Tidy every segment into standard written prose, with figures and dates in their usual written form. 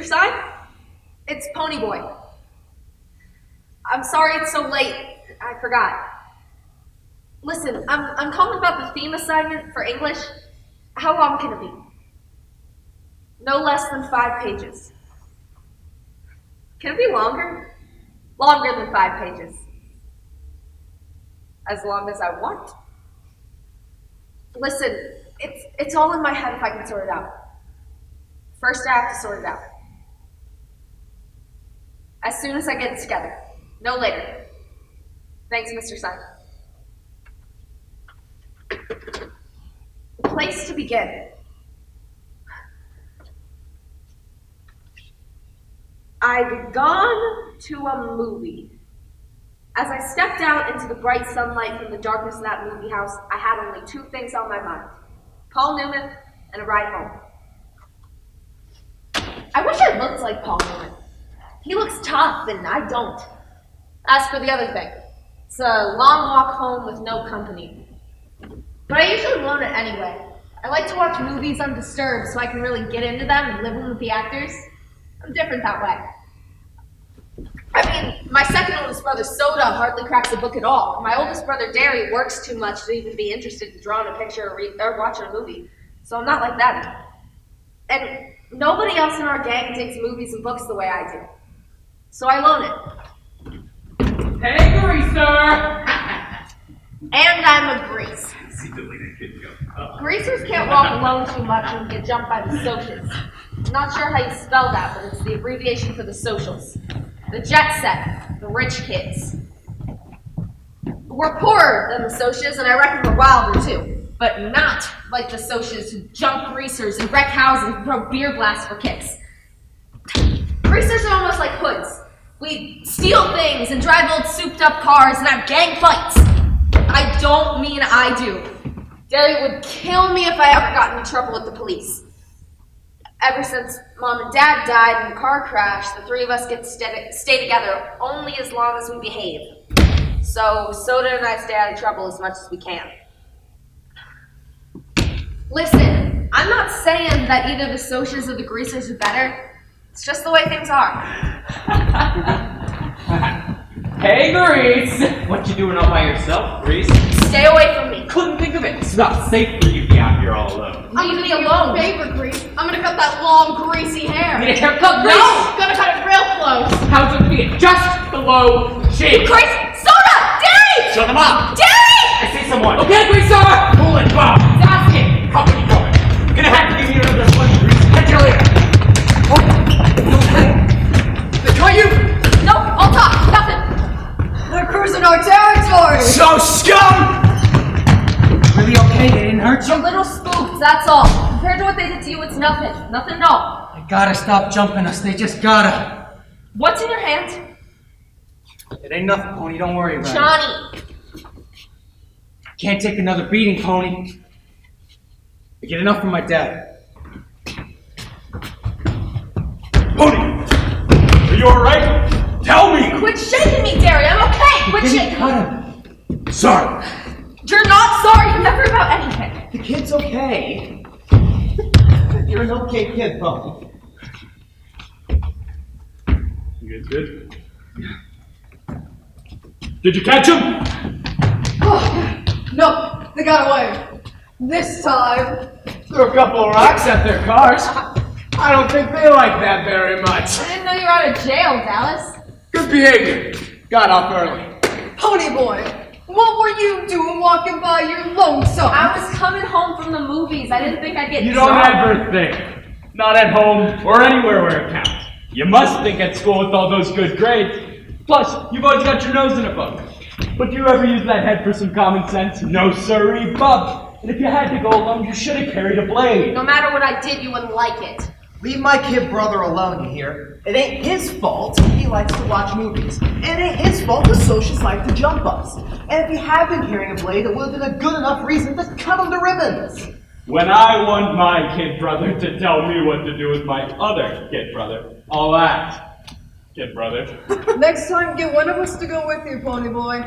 Sign? It's Pony Boy. I'm sorry it's so late. I forgot. Listen, I'm calling about the theme assignment for English. How long can it be? No less than 5 pages. Can it be longer? Longer than 5 pages. As long as I want. Listen, it's all in my head if I can sort it out. First I have to sort it out. As soon as I get it together. No later. Thanks, Mr. Simon. The place to begin. I'd gone to a movie. As I stepped out into the bright sunlight from the darkness of that movie house, I had only 2 things on my mind. Paul Newman and a ride home. I wish I looked like Paul Newman. He looks tough and I don't. As for the other thing, it's a long walk home with no company. But I usually loan it anyway. I like to watch movies undisturbed so I can really get into them and live in with the actors. I'm different that way. I mean, my second oldest brother, Soda, hardly cracks a book at all. My oldest brother, Derry, works too much to even be interested in drawing a picture or watching a movie. So I'm not like that. And nobody else in our gang digs movies and books the way I do. So I loan it. Hey, Greaser! And I'm a grease. Greasers can't walk alone too much and get jumped by the socials. I'm not sure how you spell that, but it's the abbreviation for the socials. The jet set, the rich kids. We're poorer than the socias, and I reckon we're wilder too. But not like the socias who jump greasers and wreck houses and throw beer blasts for kicks. Greasers are almost like hoods. We steal things and drive old souped-up cars and have gang fights. I don't mean I do. Derry would kill me if I ever got into trouble with the police. Ever since Mom and Dad died in a car crash, the 3 of us get to stay together only as long as we behave. So Soda and I stay out of trouble as much as we can. Listen, I'm not saying that either the socias or the greasers are better. It's just the way things are. Hey, Grease! What you doing all by yourself, Grease? Stay away from me. Couldn't think of it. It's not safe for you to be out here all alone. Leave me alone. Favor, Grease. I'm gonna cut that long, greasy hair. Need a haircut, Grease? No! Gonna cut it real close. How's it be? Just below chin. Crazy! Soda! Derry! Shut them up! Derry! I see someone. Okay, Greaser! Pull it, Bob. That's it. Company going. Gonna have to give you another one, Grease. Catch you later. They caught you? No, I'll talk. Nothing. They're cruising our territory. So scum! Really okay? They didn't hurt A little spooked, that's all. Compared to what they did to you, it's nothing. Nothing at all. They gotta stop jumping us. They just gotta. What's in your hand? It ain't nothing, Pony. Don't worry about it. Johnny. Can't take another beating, Pony. I get enough from my dad. Pony! Are you alright? Tell me! Quit shaking me, Derry. I'm okay. Quit shaking. Cut him. Sorry. You're not sorry. You're never about anything. The kid's okay. You're an okay kid, Pony. You guys good? Did you catch him? Oh, no, they got away. This time. Threw a couple of rocks at their cars. I don't think they like that very much. I didn't know you were out of jail, Dallas. Good behavior. Got off early. Pony Boy, what were you doing walking by your lonesome? I was coming home from the movies. I didn't think I'd get You don't drunk. ever think. Not at home or anywhere where it counts. You must think at school with all those good grades. Plus, you've always got your nose in a book. But do you ever use that head for some common sense? No sirree, bub. And if you had to go alone, you should have carried a blade. No matter what I did, you wouldn't like it. Leave my kid brother alone, you hear? It ain't his fault he likes to watch movies. And it ain't his fault the socials like to jump us. And if he had been carrying a blade, it would have been a good enough reason to cut him to ribbons. When I want my kid brother to tell me what to do with my other kid brother, I'll act, kid brother. Next time, get one of us to go with you, Pony Boy.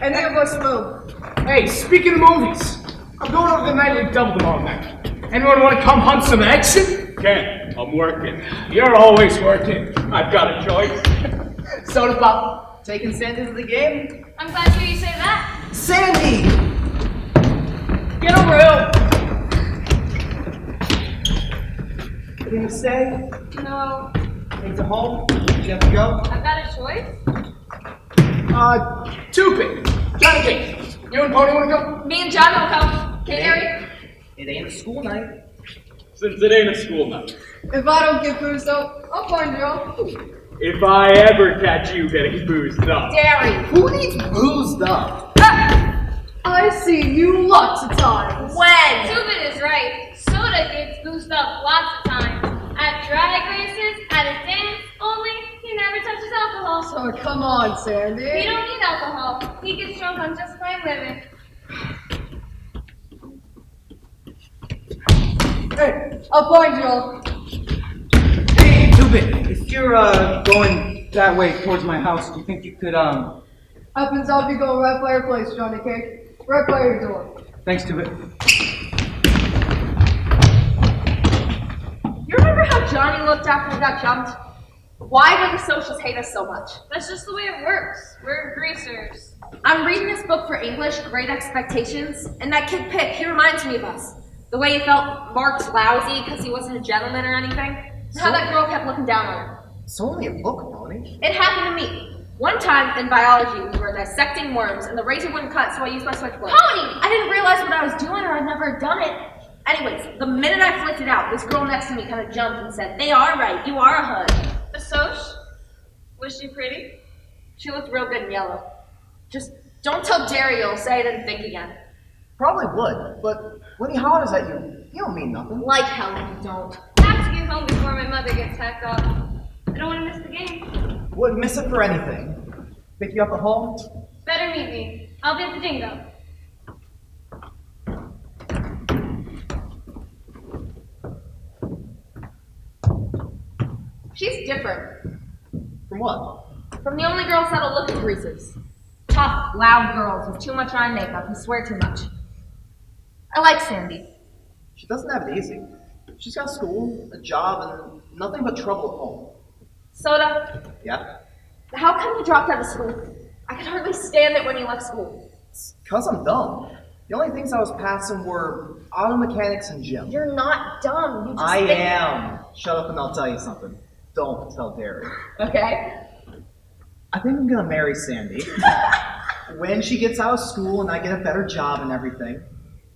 Any of us move. Hey, speaking of movies, I'm going over the nightly double tomorrow night. Anyone want to come hunt some action? Can't. okay. I'm working. You're always working. I've got a choice. Soda Pop, taking Sandy to the game? I'm glad to hear you say that. Sandy! Get a room. Can you stay? No, Take to home? You have to go? I've got a choice. Tupid. Johnny Cake. You and Pony want to go? Me and John will come. Okay, Harry? It ain't a school night. Since it ain't a school night. If I don't get boozed up, I'll find you. If I ever catch you getting boozed up. Dairy. Who needs boozed up? I see you lots of times. When? Tubin is right. Soda gets boosted up lots of times. At drag races, at a dance, only he never touches alcohol. Oh, come on, He Sandy. don't need alcohol. He gets drunk on just plain living. Hey, I'll find you all. Hey, Tubin, if you're going that way towards my house, do you think you could Happens I'll be going right by your place, Johnny Cake. Right by your door. Thanks, Tubin. You remember how Johnny looked after he got jumped? Why do the socials hate us so much? That's just the way it works. We're greasers. I'm reading this book for English, Great Expectations, and that kid Pitt, he reminds me of us. The way he felt marked lousy because he wasn't a gentleman or anything. And how that girl kept looking down on him. It's only a book, Pony. It happened to me. One time in biology, we were dissecting worms, and the razor wouldn't cut, so I used my switchblade. Pony! I didn't realize what I was doing, or I'd never done it. Anyways, the minute I flicked it out, this girl next to me kind of jumped and said, "They are right, you are a hood." A Soch? Was she pretty? She looked real good in yellow. Just don't tell Derry you'll say I didn't think again. Probably would, but when he hollers at you, you don't mean nothing. Like hell you don't. I have to get home before my mother gets packed up. I don't want to miss the game. Wouldn't miss it for anything. Pick you up at home? Better meet me. I'll be at the dingo. She's different From what? from the only girls that'll look at greasers. Tough, loud girls with too much eye makeup who swear too much. I like Sandy. She doesn't have it easy. She's got school, a job, and nothing but trouble at home. Soda, Yeah? how come you dropped out of school? I could hardly stand it when you left school. It's 'cause I'm dumb. The only things I was passing were auto mechanics and gym. You're not dumb. You just I think- am. Shut up and I'll tell you something. Don't tell Derry. Okay. I think I'm gonna marry Sandy. When she gets out of school and I get a better job and everything.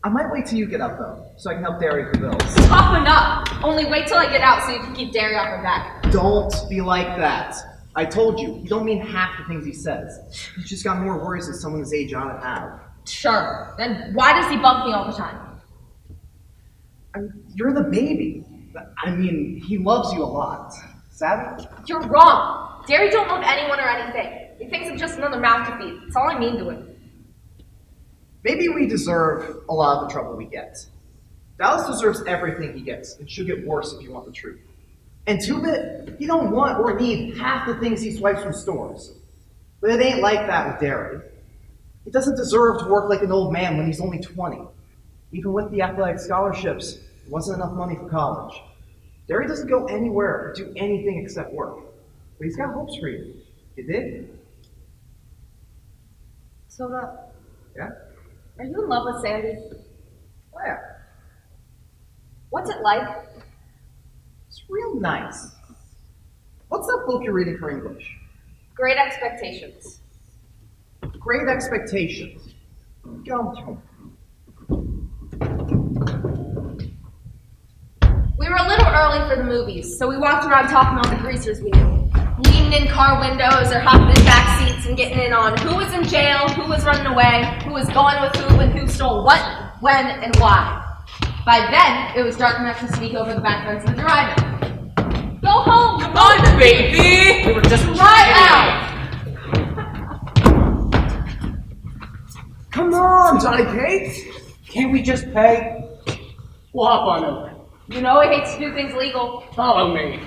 I might wait till you get up though, so I can help Derry with the bills. Toughen up. Only wait till I get out so you can keep Derry off her back. Don't be like that. I told you, he don't mean half the things he says. He's just got more worries than someone his age ought to have. Sure. Then why does he bump me all the time? I mean, you're the baby. I mean, he loves you a lot. Savvy? You're wrong. Derry don't love anyone or anything. He thinks I'm just another mouth to feed. That's all I mean to him. Maybe we deserve a lot of the trouble we get. Dallas deserves everything he gets, and should get worse if you want the truth. And Two-Bit, he don't want or need half the things he swipes from stores. But it ain't like that with Derry. He doesn't deserve to work like an old man when he's only 20. Even with the athletic scholarships, there wasn't enough money for college. Derry doesn't go anywhere or do anything except work. But he's got hopes for you. You dig? Soda, Yeah? are you in love with Sandy? Oh, yeah. What's it like? It's real nice. What's that book you're reading for English? Great Expectations. Great Expectations. Get on with your We were a little early for the movies, so we walked around talking to all the greasers we knew. Leaning in car windows or hopping in back seats and getting in on who was in jail, who was running away, who was going with who, and who stole what, when, and why. By then, it was dark enough to sneak over the back fence of the drive-in. Go home! Come on, baby! We were just Drive out! Come on, Johnny Cake! Can't we just pay? We'll hop on over. You know he hates to do things legal. Follow me.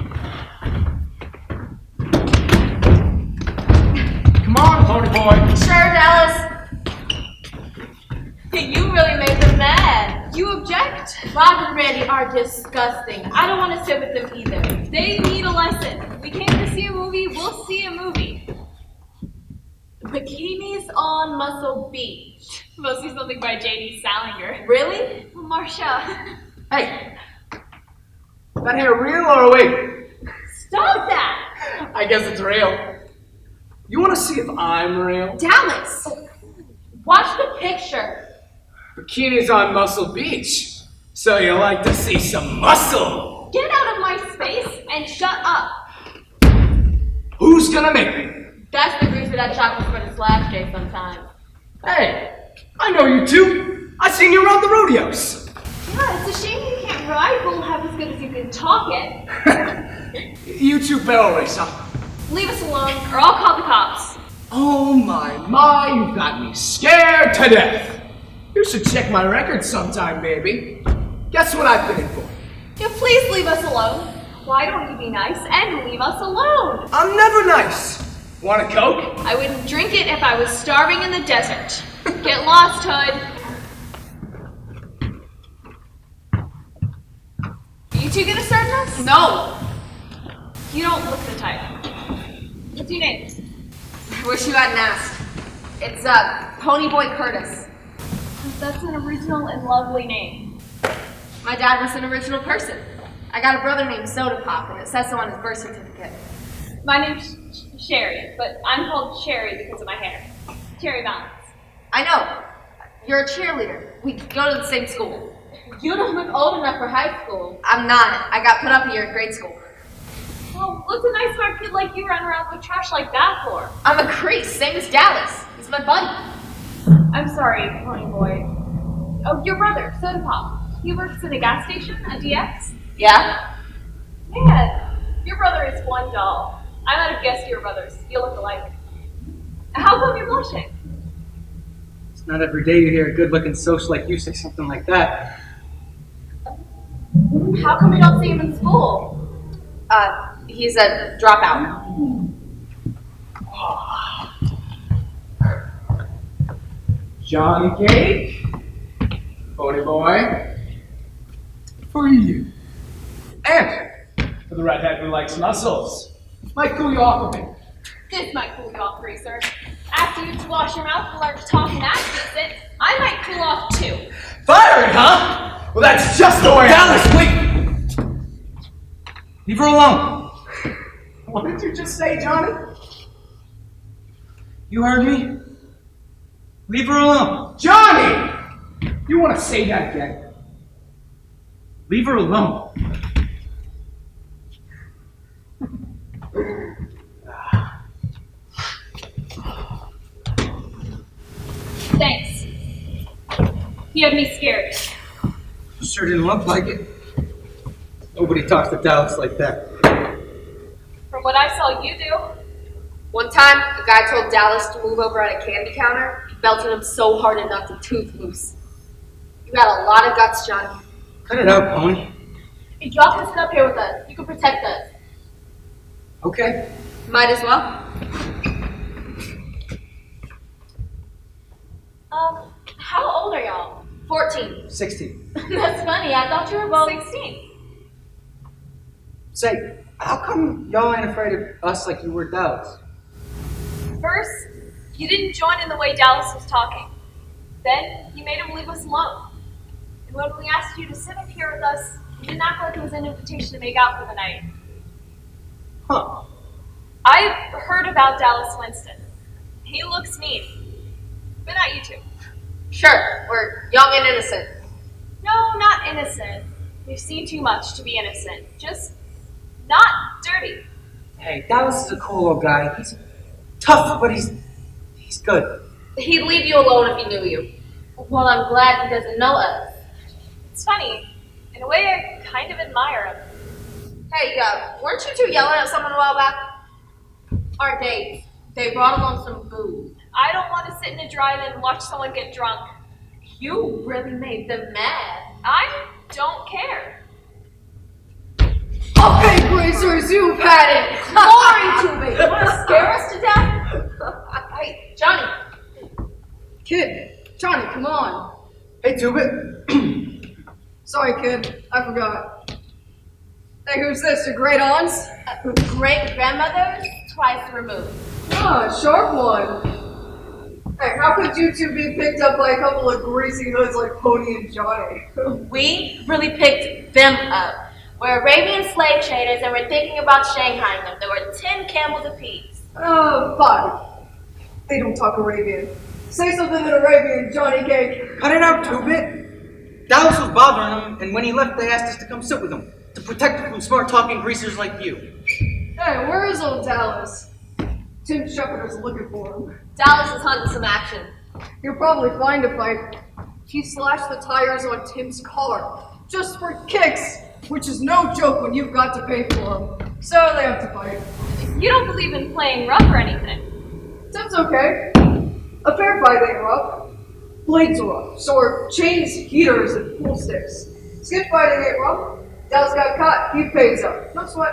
Come on, Pony Boy! Sure, Dallas. You really made them mad. You object? Rob and Randy are disgusting. I don't want to sit with them either. They need a lesson. We came to see a movie, we'll see a movie. Bikinis on Muscle Beach. We'll see something by J.D. Salinger. Really? Marcia. Hey! That hair real or a wig? Stop that! I guess it's real. You wanna see if I'm real? Dallas! Watch the picture. Bikinis on Muscle Beach. So you like to see some muscle? Get out of my space and shut up. Who's gonna make me? That's the grease for that chocolate spread his last day sometimes. Hey, I know you two. I seen you around the rodeos. Yeah, it's a shame you can't ride bull half as good as you can talk it. You two barrel race, huh? Leave us alone, or I'll call the cops. Oh my, you've got me scared to death. You should check my record sometime, baby. Guess what I've been in for? Yeah, please leave us alone. Why don't you be nice and leave us alone? I'm never nice. Want a Coke? I wouldn't drink it if I was starving in the desert. Get lost, Hood. You two gonna serve us? No! You don't look the type. What's your name? I wish you hadn't asked. It's, Ponyboy Curtis. That's an original and lovely name. My dad was an original person. I got a brother named Soda Pop, and it says so on his birth certificate. My name's Sherry, but I'm called Sherry because of my hair. Cherry Valance. I know. You're a cheerleader. We go to the same school. You don't look old enough for high school. I'm not. I got put up here in grade school. Well, what's a nice smart kid like you run around with trash like that for? I'm a crease, same as Dallas. He's my buddy. I'm sorry, Pony Boy. Oh, your brother, Soda Pop. He works at a gas station, a DX? Yeah? Man, your brother is one doll. I might have guessed your brothers. You look alike. How come you're blushing? It's not every day you hear a good-looking social like you say something like that. How come we don't see him in school? He's a dropout. Johnny Cake, Pony Boy, for you. And for the redhead who likes muscles. Might cool you off a bit. This might cool you off, Greaser. After you wash your mouth and learn to talk and act decent, I might cool off too. Fiery, huh? Well, that's just the way. Dallas, wait! Leave her alone. What did you just say, Johnny? You heard me? Leave her alone. Johnny! You want to say that again? Leave her alone. Thanks. You had me scared. Sure didn't look like it. Nobody talks to Dallas like that. From what I saw you do. One time, a guy told Dallas to move over at a candy counter. He belted him so hard it knocked a tooth loose. You got a lot of guts, Johnny. Cut it out, Pony. If y'all can sit up here with us, you can protect us. Okay. Might as well. How old are y'all? 14. 16. That's funny, I thought you were both 16. Say, how come y'all ain't afraid of us like you were Dallas? First, you didn't join in the way Dallas was talking. Then, you made him leave us alone. And when we asked you to sit up here with us, you didn't act like it was an invitation to make out for the night. Huh. I've heard about Dallas Winston. He looks mean. But not you two. Sure, we're young and innocent. No, not innocent. We've seen too much to be innocent. Just not dirty. Hey, Dallas is a cool little guy. He's tough, but he's good. He'd leave you alone if he knew you. Well, I'm glad he doesn't know us. It's funny. In a way, I kind of admire him. Hey, weren't you two yelling at someone a while back? Our dates. They brought along some booze. I don't want to sit in a drive-in and watch someone get drunk. You really made them mad. I don't care. Okay, Gracers, you've had it. Glory to me! You want to scare us to death? Hey, Johnny. Kid, Johnny, come on. Hey, Tubit. Sorry, kid. I forgot. Hey, who's this? Your great aunts? Great grandmother, twice removed. Ah, sharp one. Hey, how could you two be picked up by a couple of greasy hoods like Pony and Johnny? We really picked them up. We're Arabian slave traders and we're thinking about Shanghaiing them. There were 10 camels apiece. Fine. They don't talk Arabian. Say something in Arabian, Johnny Cake. Cut it out, Two-Bit. Dallas was bothering him, and when he left, they asked us to come sit with him, to protect him from smart-talking greasers like you. Hey, where is old Dallas? Tim Shepherd is looking for him. Dallas is hunting some action. He'll probably find a fight. He slashed the tires on Tim's car, just for kicks, which is no joke when you've got to pay for them. So they have to fight. You don't believe in playing rough or anything. Tim's okay. A fair fight ain't rough. Blades are rough, so are chains, heaters, and pool sticks. Skip fighting ain't rough. Dallas got caught, he pays up. No sweat.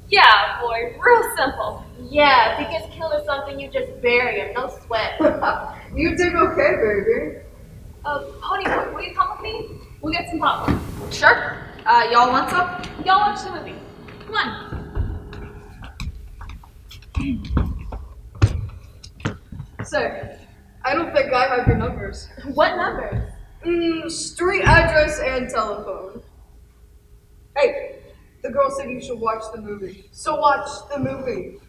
Yeah, boy, real simple. Yeah, if he gets killed or something, you just bury him. No sweat. You did okay, baby. Pony Boy, will you come with me? We'll get some popcorn. Sure. Y'all want some? Y'all watch the movie. Come on. Say, I don't think I have your numbers. What number? Street address and telephone. Hey, the girl said you should watch the movie. So watch the movie.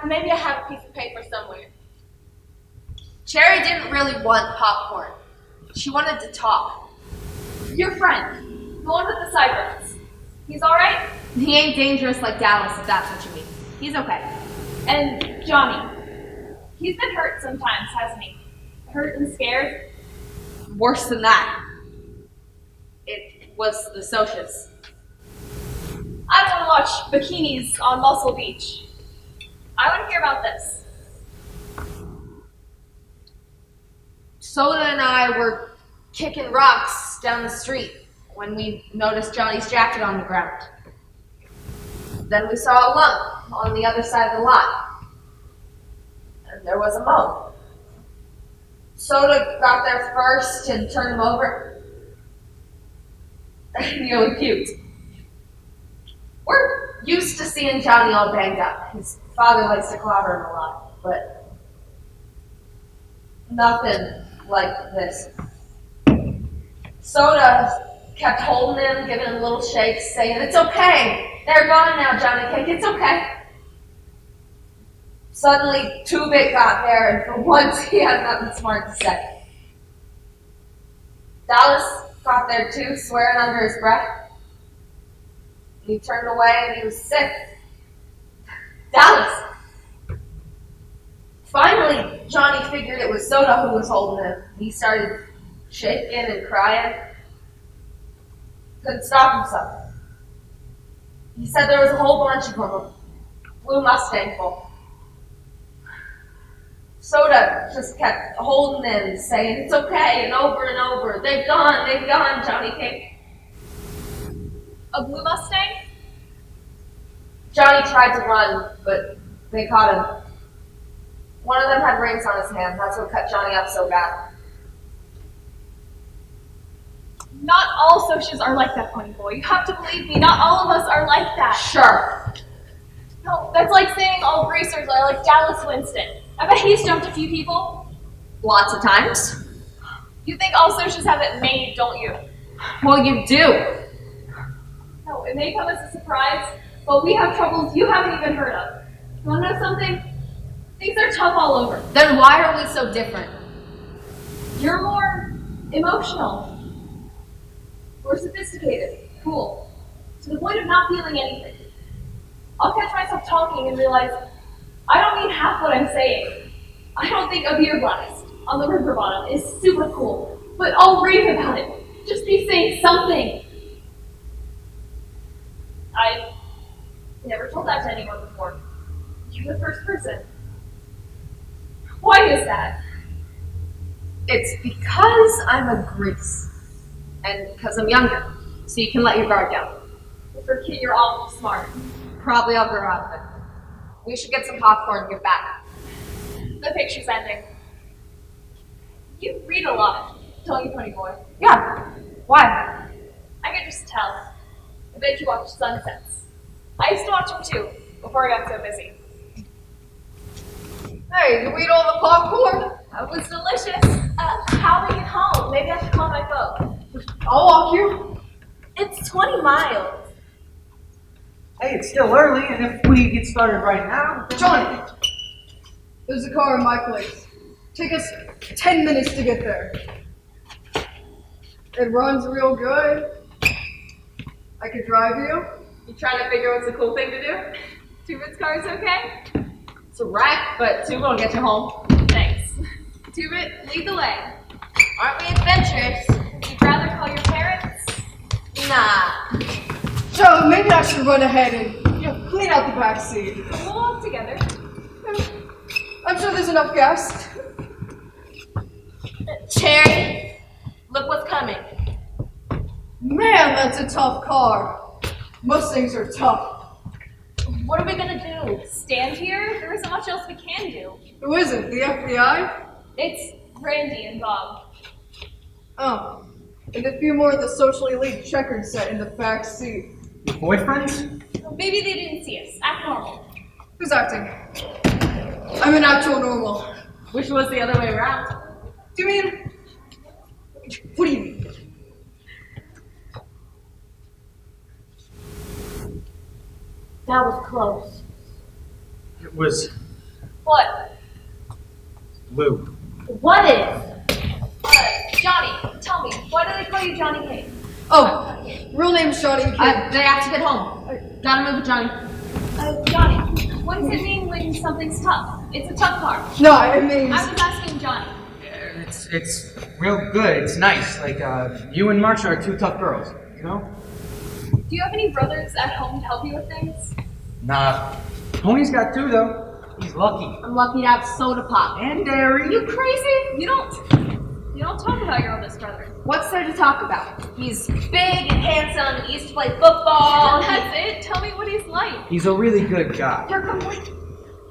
Maybe I have a piece of paper somewhere. Cherry didn't really want popcorn. She wanted to talk. Your friend, the one with the sideburns. He's alright? He ain't dangerous like Dallas, if that's what you mean. He's okay. And Johnny. He's been hurt sometimes, hasn't he? Hurt and scared? Worse than that. It was the socials. I don't want to watch bikinis on Muscle Beach. I want to hear about this. Soda and I were kicking rocks down the street when we noticed Johnny's jacket on the ground. Then we saw a lump on the other side of the lot. And there was a moan. Soda got there first and turned him over. And nearly puked. We're used to seeing Johnny all banged up. His father likes to clobber him a lot, but nothing like this. Soda kept holding him, giving him little shakes, saying, "It's okay. They're gone now, Johnny Cake. It's okay." Suddenly, Two-Bit got there, and for once, he had nothing smart to say. Dallas got there too, swearing under his breath. He turned away and he was sick. Dallas! Finally, Johnny figured it was Soda who was holding him. He started shaking and crying. Couldn't stop himself. He said there was a whole bunch of them. Blue Mustang full. Soda just kept holding him, saying, "It's okay," and over, they've gone, Johnny Cake. A blue Mustang? Johnny tried to run, but they caught him. One of them had rings on his hand. That's what cut Johnny up so bad. Not all socials are like that, Pony Boy. You have to believe me, not all of us are like that. Sure. No, that's like saying all greasers are like Dallas Winston. I bet he's jumped a few people. Lots of times. You think all socials have it made, don't you? Well, you do. No, it may come as a surprise, but we have troubles you haven't even heard of. You wanna know something? Things are tough all over. Then why are we so different? You're more emotional. We're sophisticated, cool, to the point of not feeling anything. I'll catch myself talking and realize I don't mean half what I'm saying. I don't think a beer blast on the river bottom is super cool, but I'll rave about it. Just be saying something. I've never told that to anyone before. You're the first person. Why is that? It's because I'm a grease. And because I'm younger. So you can let your guard down. For a kid, you're awful smart. Probably I'll grow up, but we should get some popcorn and get back. The picture's ending. You read a lot, don't you, Pony Boy? Yeah. Why? I could just tell. I bet you watch sunsets. I used to watch them too, before I got so busy. Hey, did we eat all the popcorn? It was delicious. How do we get home? Maybe I should call my phone. I'll walk you. It's 20 miles. Hey, it's still early, and if we get started right now... Johnny, there's a car in my place. Take us 10 minutes to get there. It runs real good. I could drive you. You trying to figure what's a cool thing to do? Tubit's car's okay? It's a wreck, but Tuba will get you home. Thanks. Tubit, lead the way. Aren't we adventurous? You'd rather call your parents? Nah. So maybe I should run ahead and clean out the back seat. We'll walk together. I'm sure there's enough gas. Cherry, look what's coming. Man, that's a tough car. Mustangs are tough. What are we gonna do? Stand here? There isn't much else we can do. Who is it? The FBI? It's Randy and Bob. Oh. And a few more of the social elite checkered set in the back seat. Your boyfriends? Maybe they didn't see us. Act normal. Who's acting? I'm an actual normal. Wish it was the other way around. Do you mean? What do you mean? That was close. It was What? Lou. What is? Johnny, tell me, why do they call you Johnny Cage? Oh, real name's Johnny Kid. They have to get home. Gotta move it, Johnny. Johnny, what does it mean when something's tough? It's a tough car. No, it means... I was asking Johnny. It's real good. It's nice. Like, you and Marsha are two tough girls, you know? Do you have any brothers at home to help you with things? Nah. Tony's got two, though. He's lucky. I'm lucky to have soda pop. And dairy. You crazy? You don't talk about your oldest brother. What's there to talk about? He's big and handsome, and he used to play football. That's it? Tell me what he's like. He's a really good guy. You're complete.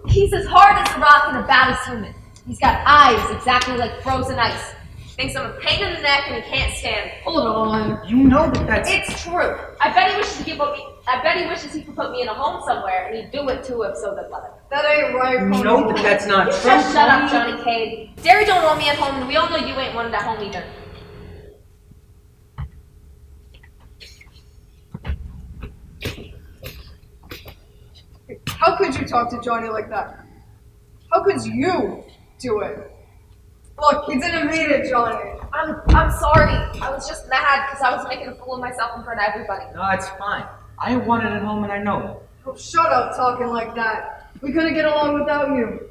He's as hard as a rock and as bad as human. He's got eyes exactly like frozen ice. Thinks I'm a pain in the neck and he can't stand. Hold on. You know that's... It's true. I bet he wishes he could put me in a home somewhere, and he'd do it to him so that let him. That ain't right, You Pony know Boy. that that's not true. Just shut up, Johnny Cade. Derry don't want me at home, and we all know you ain't wanted at home either. How could you talk to Johnny like that? How could you do it? Look, he didn't mean it, Johnny. I'm sorry. I was just mad because I was making a fool of myself in front of everybody. No, it's fine. I wanted it home and I know it. Oh, shut up talking like that. We couldn't get along without you.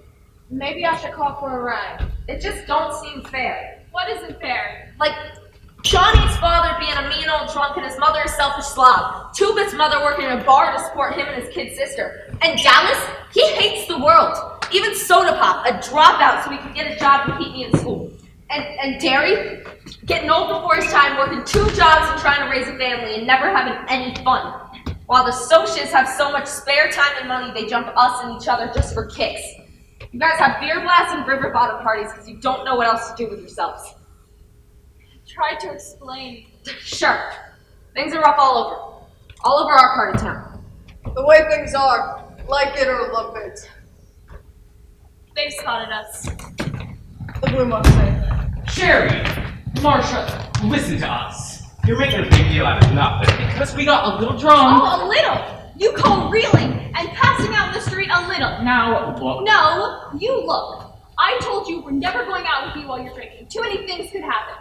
Maybe I should call for a ride. It just don't seem fair. What isn't fair? Like, Johnny's father being a mean old drunk and his mother a selfish slob. Tubit's mother working in a bar to support him and his kid sister. And Dallas, he hates the world. Even Soda Pop, a dropout so he could get a job and keep me in school. And Derry, getting old before his time, working 2 jobs and trying to raise a family and never having any fun. While the socials have so much spare time and money, they jump us and each other just for kicks. You guys have beer blasts and river bottom parties because you don't know what else to do with yourselves. Try to explain. Sure. Things are rough all over our part of town. The way things are, like it or lump it. They've spotted us. The Blue Mustang. Sherry, Marsha, listen to us. You're making a big deal out of nothing because we got a little drunk. Oh, a little! You call reeling and passing out in the street a little. Now, look. No, you look. I told you we're never going out with you while you're drinking. Too many things could happen.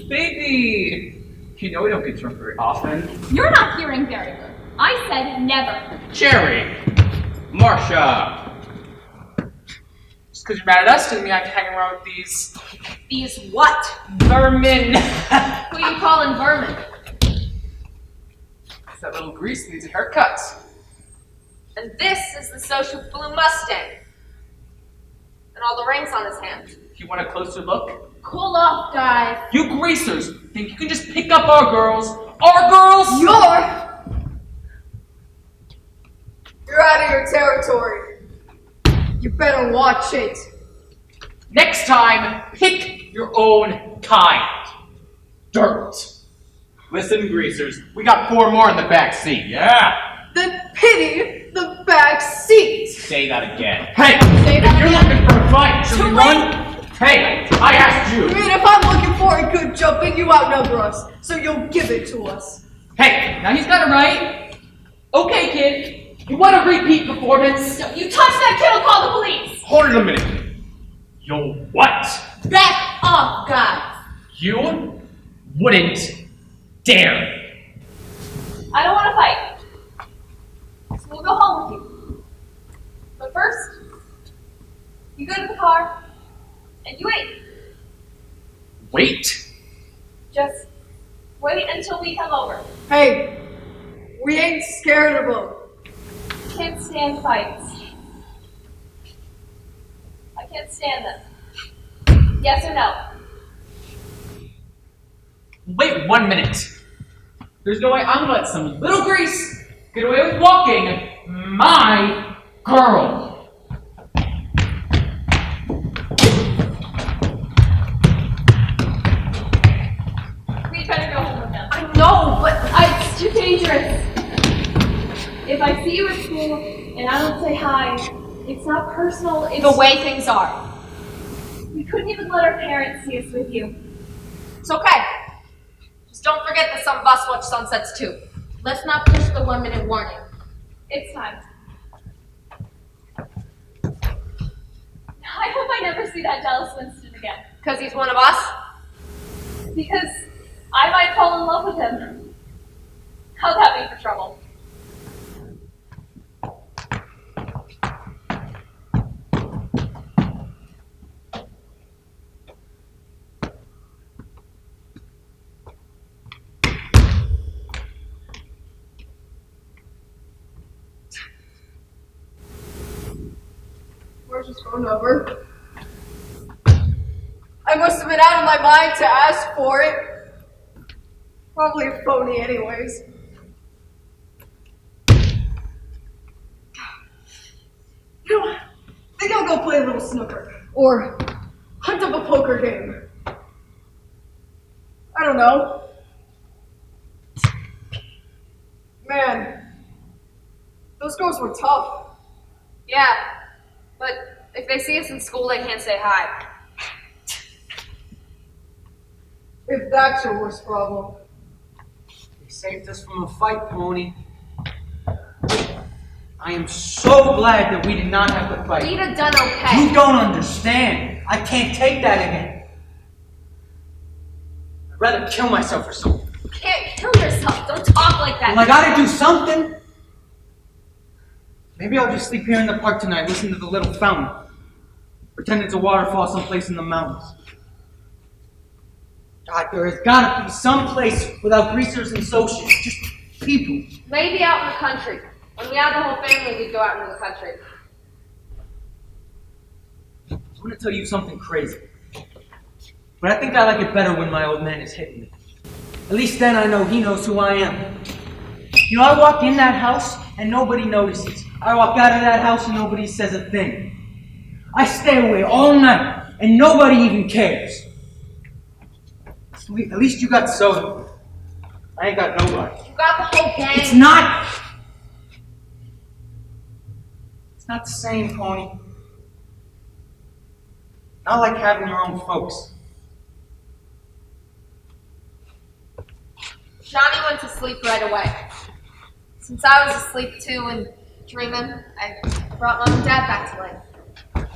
Baby, you know we don't get drunk very often. You're not hearing very good. I said never. Sherry, Marsha. Just because you're mad at us doesn't mean I can hang around with these These what? vermin. Who you calling vermin? That little grease needs a haircut. And this is the social Blue Mustang. And all the rings on his hand. If you want a closer look, Cool off, guys. you greasers think you can just pick up our girls? Our girls? You're out of your territory. You better watch it. Next time, pick your own kind. Dirt. Listen, greasers, we got 4 more in the back seat. Yeah! Then pity the back seat. Say that again. Hey! Say If that you're again. looking for a fight, should we Too run? Hey! I asked I you! mean, if I'm looking for a good jumping, you outnumber us, so you'll give it to us. Hey, now he's got it right. Okay, kid. You want a repeat performance? You touch that kid, I'll call the police! Hold it a minute. You'll what? Back off, guys. You wouldn't dare. I don't want to fight. So we'll go home with you. But first, you go to the car, and you wait. Wait? Just wait until we come over. Hey, we ain't scared of them. Can't stand fights. I can't stand them. Yes or no? Wait 1 minute. There's no way I'm gonna let some little grease get away with walking my girl. We'd better go home with them. I know, but It's too dangerous. If I see you at school and I don't say hi, it's not personal, it's The way things are. we couldn't even let our parents see us with you. It's okay. Just don't forget that some of us watch sunsets too. let's not push the women in warning. It's time. I hope I never see that Dallas Winston again. Because he's one of us? Because I might fall in love with him. How'd that be for trouble? We're just going over. I must have been out of my mind to ask for it. Probably a phony anyways. You know, I think I'll go play a little snooker. Or hunt up a poker game. I don't know. Man, those girls were tough. Yeah. But if they see us in school, they can't say hi. If that's your worst problem. They saved us from a fight, Pony. I am so glad that we did not have to fight. We'd have done okay. You don't understand. I can't take that again. I'd rather kill myself or something. You can't kill yourself. Don't talk like that. Well, I gotta do something. Maybe I'll just sleep here in the park tonight, listen to the little fountain. Pretend it's a waterfall someplace in the mountains. God, there has gotta be some place without greasers and socials. Just people. Maybe out in the country. When we had the whole family, we'd go out into the country. I'm gonna tell you something crazy. But I think I like it better when my old man is hitting me. At least then I know he knows who I am. You know, I walk in that house and nobody notices. I walk out of that house and nobody says a thing. I stay away all night and nobody even cares. At least you got soda. I ain't got nobody. You got the whole gang. It's not the same, Pony. Not like having your own folks. Johnny went to sleep right away. Since I was asleep too and dreaming, I brought Mom and Dad back to life.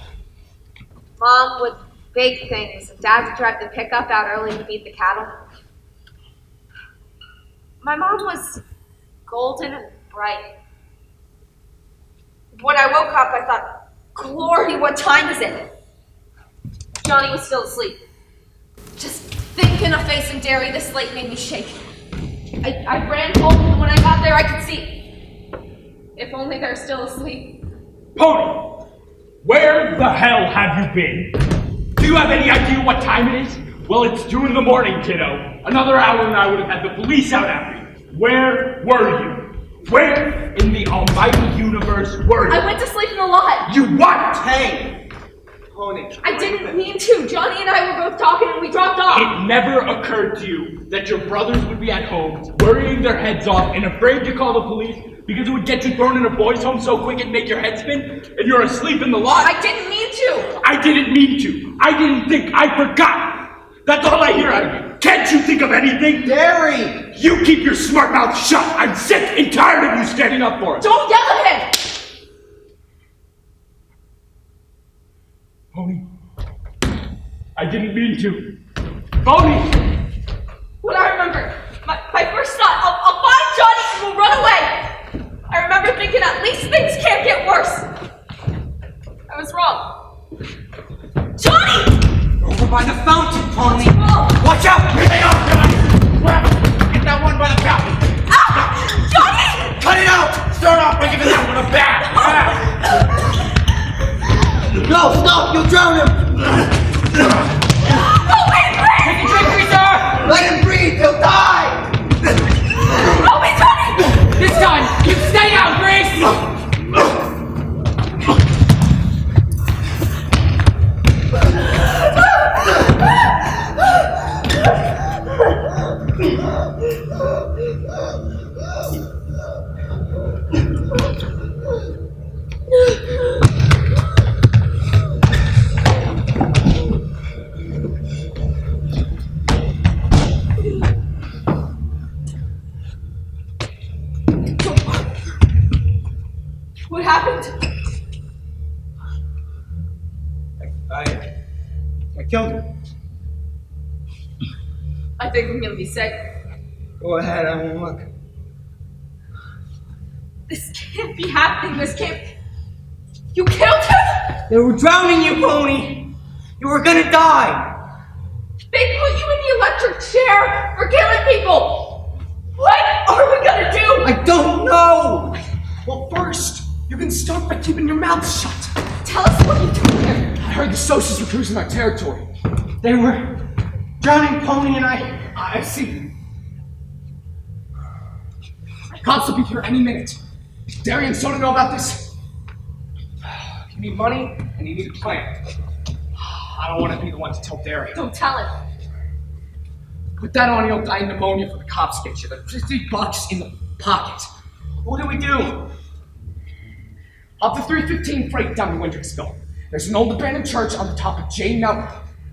Mom would bake things, and Dad would drive the pickup out early to feed the cattle. My mom was golden and bright. When I woke up, I thought, glory, what time is it? Johnny was still asleep. Just thinking of facing Derry this late made me shake. I ran home, and when I got there, I could see. If only they're still asleep. Pony! Where the hell have you been? Do you have any idea what time it is? Well, it's 2 in the morning, kiddo. Another hour and I would have had the police out after you. Where were you? Where in the almighty universe were you? I went to sleep in the lot. You what? Hey! Pony. I didn't mean to. Johnny and I were both talking and we dropped off. It never occurred to you that your brothers would be at home, worrying their heads off and afraid to call the police because it would get you thrown in a boys' home so quick it'd make your head spin, and you're asleep in the lot? I didn't mean to. I didn't mean to. I didn't think. I forgot. That's all I hear out of you. Can't you think of anything? Derry! You keep your smart mouth shut. I'm sick and tired of you standing up for us. Don't yell at him. Pony. I didn't mean to. Pony! What I remember, my first thought, I'll find Johnny and we'll run away. I remember thinking at least things can't get worse. I was wrong. Johnny! Over by the fountain, Pony. Oh. Watch out! Here they are, guys! Get that one by the fountain. Ah! Johnny! Cut it out! Start off by giving that one a bath. No, stop! You'll drown him! Help me, please! Take a drink, Rita! Let him breathe! He'll die! Help me, Johnny! This time, you stay down, Grace! What happened? I killed him. I think I'm gonna be sick. Go ahead, I won't look. This can't be happening. This can't. You killed him? They were drowning you, Pony. You were gonna die. They put you in the electric chair for killing people. What are we gonna do? I don't know! Well, first, you can start by keeping your mouth shut. Tell us what you told him. I heard the Socials were cruising our territory. They were drowning Pony and I see. Cops will be here any minute. Derry and Soda know about this. You need money, and you need a plan. I don't want to be the one to tell Derry. Don't tell him. Put that on, you'll die of pneumonia for the cops get you. The $50 in the pocket. What do we do? Up the 315 freight down to Windricksville. There's an old abandoned church on the top of Jane Mountain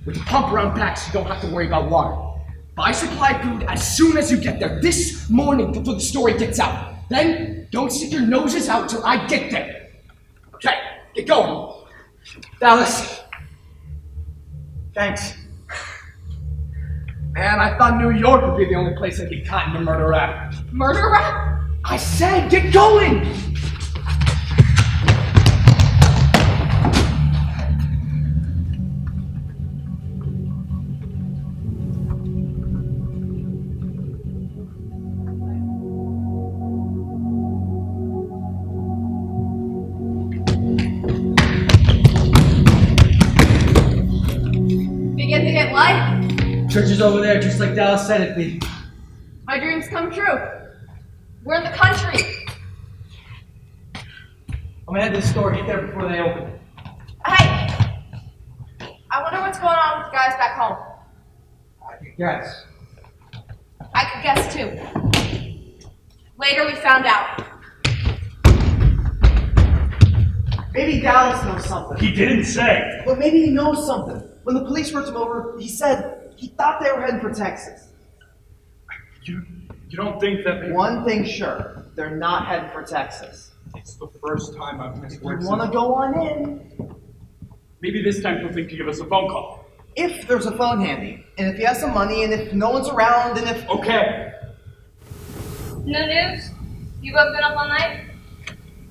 with a pump around back so you don't have to worry about water. Buy supply food as soon as you get there, this morning before the story gets out. Then, don't stick your noses out till I get there. Okay, get going. Dallas. Thanks. Man, I thought New York would be the only place I'd get caught in a murder rap. Murder rap? I said, get going! Begin to get light. Church is over there, just like Dallas said it'd be. My dreams come true. We're in the country. I'm gonna head to the store, get there before they open. Hey! I wonder what's going on with the guys back home. I could guess. I could guess too. Later we found out. Maybe Dallas knows something. He didn't say. But maybe he knows something. When the police worked him over, he said he thought they were heading for Texas. You don't think that they... One thing sure, they're not heading for Texas. It's the first time I've missed You work. want to go on in? Maybe this time he'll think to give us a phone call. If there's a phone handy, and if he has some money, and if no one's around, and if... Okay. No news? You both been up all night?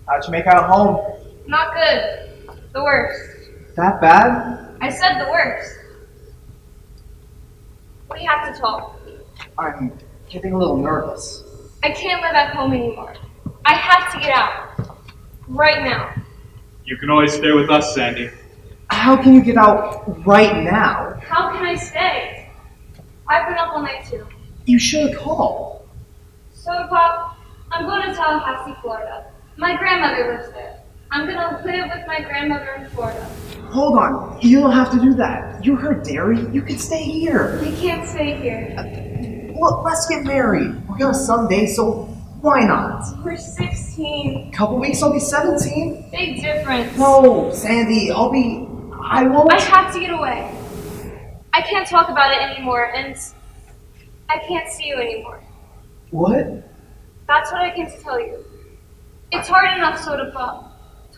How'd you make out at home? Not good. The worst. That bad? I said the worst. We have to talk. I'm getting a little nervous. I can't live at home anymore. I have to get out. Right now. You can always stay with us, Sandy. How can you get out right now? How can I stay? I've been up all night too. You should have called. So, Pop, I'm going to Tallahassee, Florida. My grandmother lives there. I'm gonna live with my grandmother in Florida. Hold on. You don't have to do that. You're her dairy. You can stay here. We can't stay here. Look, let's get married. We're gonna someday, so why not? We're 16. Couple weeks, I'll be 17. Big difference. No, Sandy, I won't. I have to get away. I can't talk about it anymore, and I can't see you anymore. What? That's what I came to tell you. It's hard enough, Soda Pop.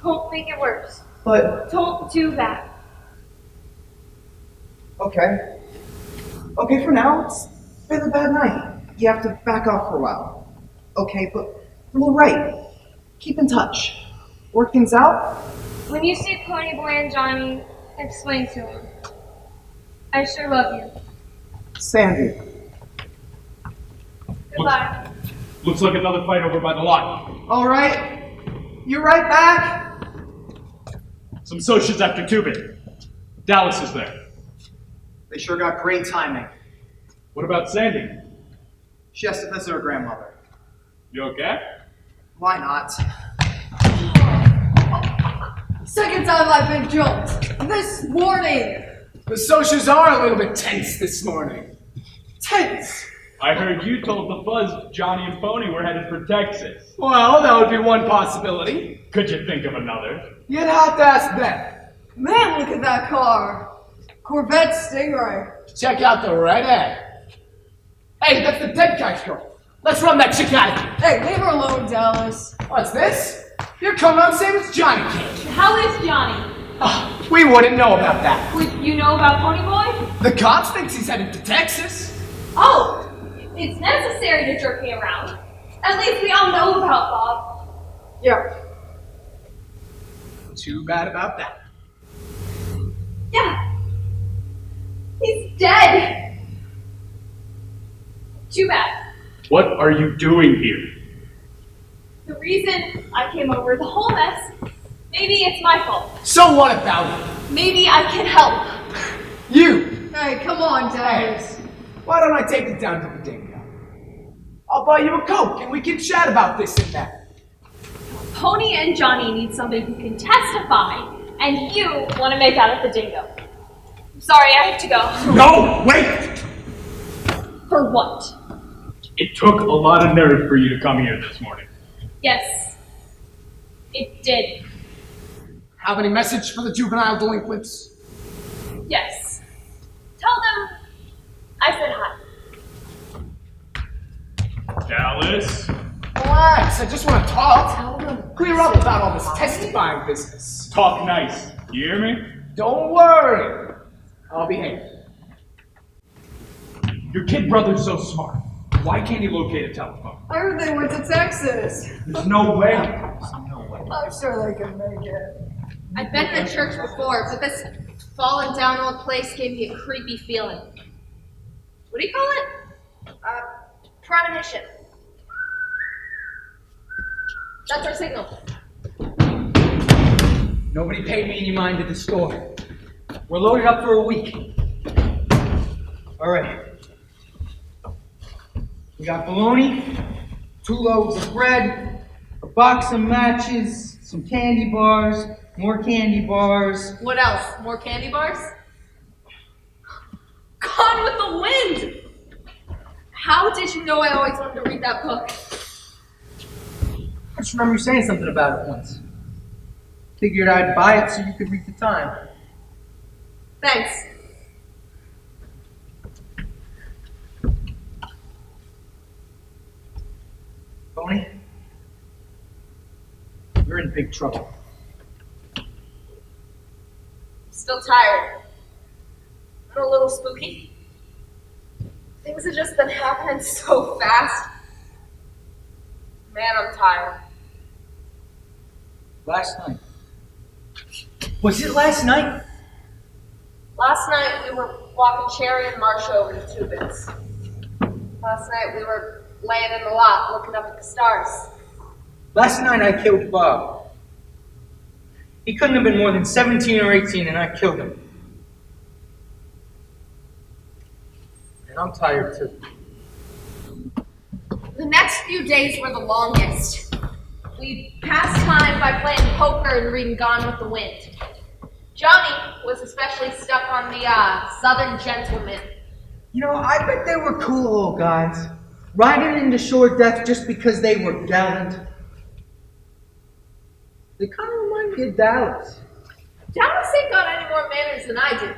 Don't make it worse. But, Don't do that. okay. Okay, for now, it's been a bad night. You have to back off for a while. Okay, but we're right. Keep in touch. Work things out. When you see Ponyboy and Johnny, explain to him. I sure love you. Sandy. Goodbye. Looks like another fight over by the lot. All right. You right back? Some socials after tubing. Dallas is there. They sure got great timing. What about Sandy? She has to visit her grandmother. You okay? Why not? Second time I've been jumped. This morning. The socials are a little bit tense this morning. Tense. I heard you told the fuzz Johnny and Pony were headed for Texas. Well, that would be one possibility. Could you think of another? You'd have to ask them. Man, look at that car. Corvette Stingray. Check out the red egg. Hey, that's the dead guy's girl. Let's run that chick out of here. Hey, leave her alone, Dallas. What's this? You're coming on same as Johnny Cage. How is Johnny? Oh, we wouldn't know about that. Would you know about Ponyboy? The cops thinks he's headed to Texas. Oh, it's necessary to jerk me around. At least we all know about Bob. Yeah. Too bad about that. Yeah. He's dead. Too bad. What are you doing here? The reason I came over, the whole mess, maybe it's my fault. So what about it? Maybe I can help. You! Hey, come on, Dallas. Why don't I take you down to the dingo? I'll buy you a Coke and we can chat about this and that. Pony and Johnny need somebody who can testify, and you want to make out at the dingo. Sorry, I have to go. No, wait! For what? It took a lot of nerve for you to come here this morning. Yes, it did. Have any message for the juvenile delinquents? Yes. Tell them I said hi. Dallas? Relax, I just want to talk. Clear up about all this testifying business. Talk nice. You hear me? Don't worry. I'll behave. Your kid brother's so smart. Why can't he locate a telephone? I heard they went to Texas. There's no way. I'm sure they can make it. I've been in a church before, but this fallen down old place gave me a creepy feeling. What do you call it? Premonition. That's our signal. Nobody paid me any mind at the store. We're loaded up for a week. All right. We got bologna, 2 loaves of bread, a box of matches, some candy bars, more candy bars. What else? More candy bars? Gone with the Wind! How did you know I always wanted to read that book? I just remember you saying something about it once. Figured I'd buy it so you could read the time. Thanks. Pony, you're in big trouble. Still tired. I'm a little spooky. Things have just been happening so fast. Man, I'm tired. Last night. Was it last night? Last night we were walking Cherry and Marsha over to Tubin's. Last night we were laying in the lot looking up at the stars. Last night I killed Bob. He couldn't have been more than 17 or 18 and I killed him. And I'm tired too. The next few days were the longest. We passed time by playing poker and reading Gone with the Wind. Johnny was especially stuck on the Southern Gentleman. You know, I bet they were cool old guys, riding into sure death just because they were gallant. They kind of remind me of Dallas. Dallas ain't got any more manners than I do.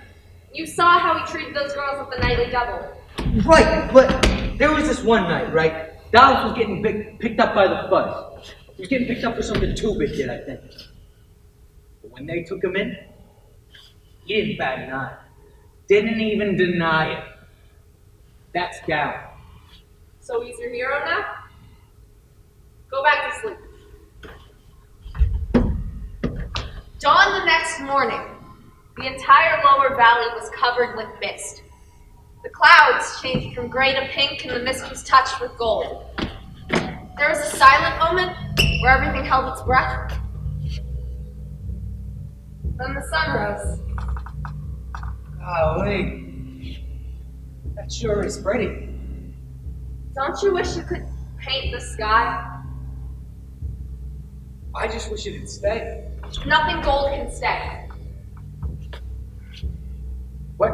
You saw how he treated those girls at the Nightly Double. Right, but there was this one night, right? Dallas was getting picked up by the fuzz. He was getting picked up for something Two-Bit did, I think. But when they took him in, he didn't bat an eye. Didn't even deny it. That's Dallas. So he's your hero now? Go back to sleep. Dawn the next morning, the entire lower valley was covered with mist. The clouds changed from gray to pink and the mist was touched with gold. There was a silent moment where everything held its breath. Then the sun rose. Golly, that sure is pretty. Don't you wish you could paint the sky? I just wish it'd stay. Nothing gold can stay. What?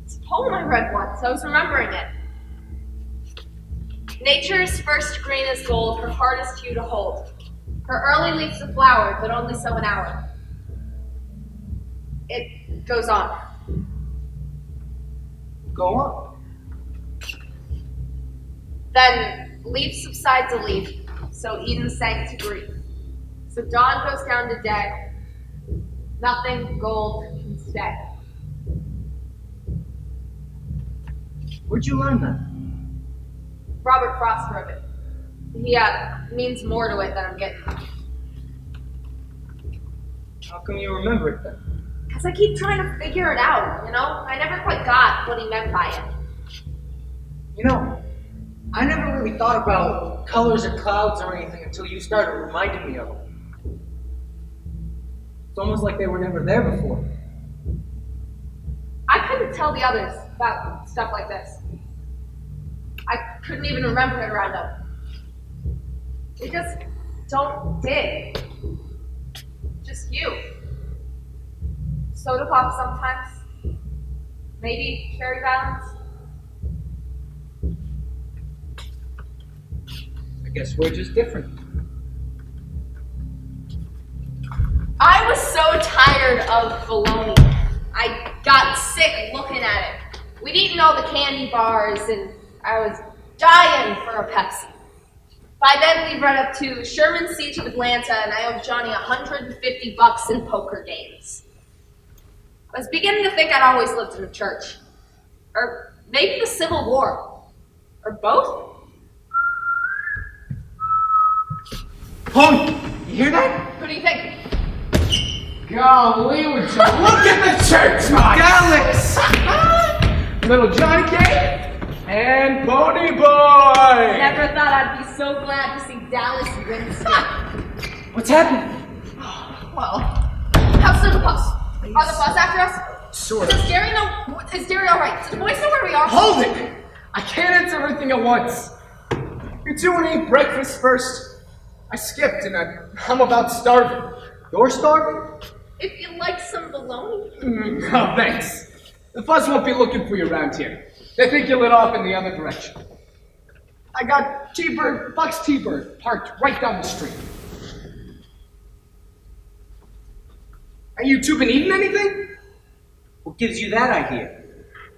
It's a poem I read once. I was remembering it. Nature's first green is gold, her hardest hue to hold. Her early leaf's a flower, but only so an hour. It goes on. Go on. Then leaf subsides a leaf, so Eden sank to grief. So dawn goes down to day. Nothing gold can stay. Where'd you learn that? Robert Frost wrote it. He means more to it than I'm getting. How come you remember it then? Because I keep trying to figure it out, you know? I never quite got what he meant by it. You know, I never really thought about colors or clouds or anything until you started reminding me of them. It's almost like they were never there before. I couldn't tell the others about stuff like this. I couldn't even remember it around them. They just don't dig. Just you. Soda pop sometimes. Maybe cherry valance. I guess we're just different. I was so tired of bologna. I got sick looking at it. We'd eaten all the candy bars and I was dying for a Pepsi. By then we'd run up to Sherman's Siege of Atlanta and I owed Johnny $150 in poker games. I was beginning to think I'd always lived in a church. Or maybe the Civil War. Or both? Pony, you hear that? What do you think? Golly, would you look at the church mice! Little Johnny Cake and Pony Boy! Never thought I'd be so glad to see Dallas win still. What's happening? Well, how's the bus? Are the bus after us? Sort Does of. Jerry know? Is Jerry alright? Do the boys know where we are? Hold it! I can't answer everything at once. You two want to eat breakfast first? I skipped and I'm about starving. You're starving? If you like some bologna. No, thanks. The fuzz won't be looking for you around here. They think you lit off in the other direction. I got Buck's T-Bird parked right down the street. Have you two been eating anything? What gives you that idea?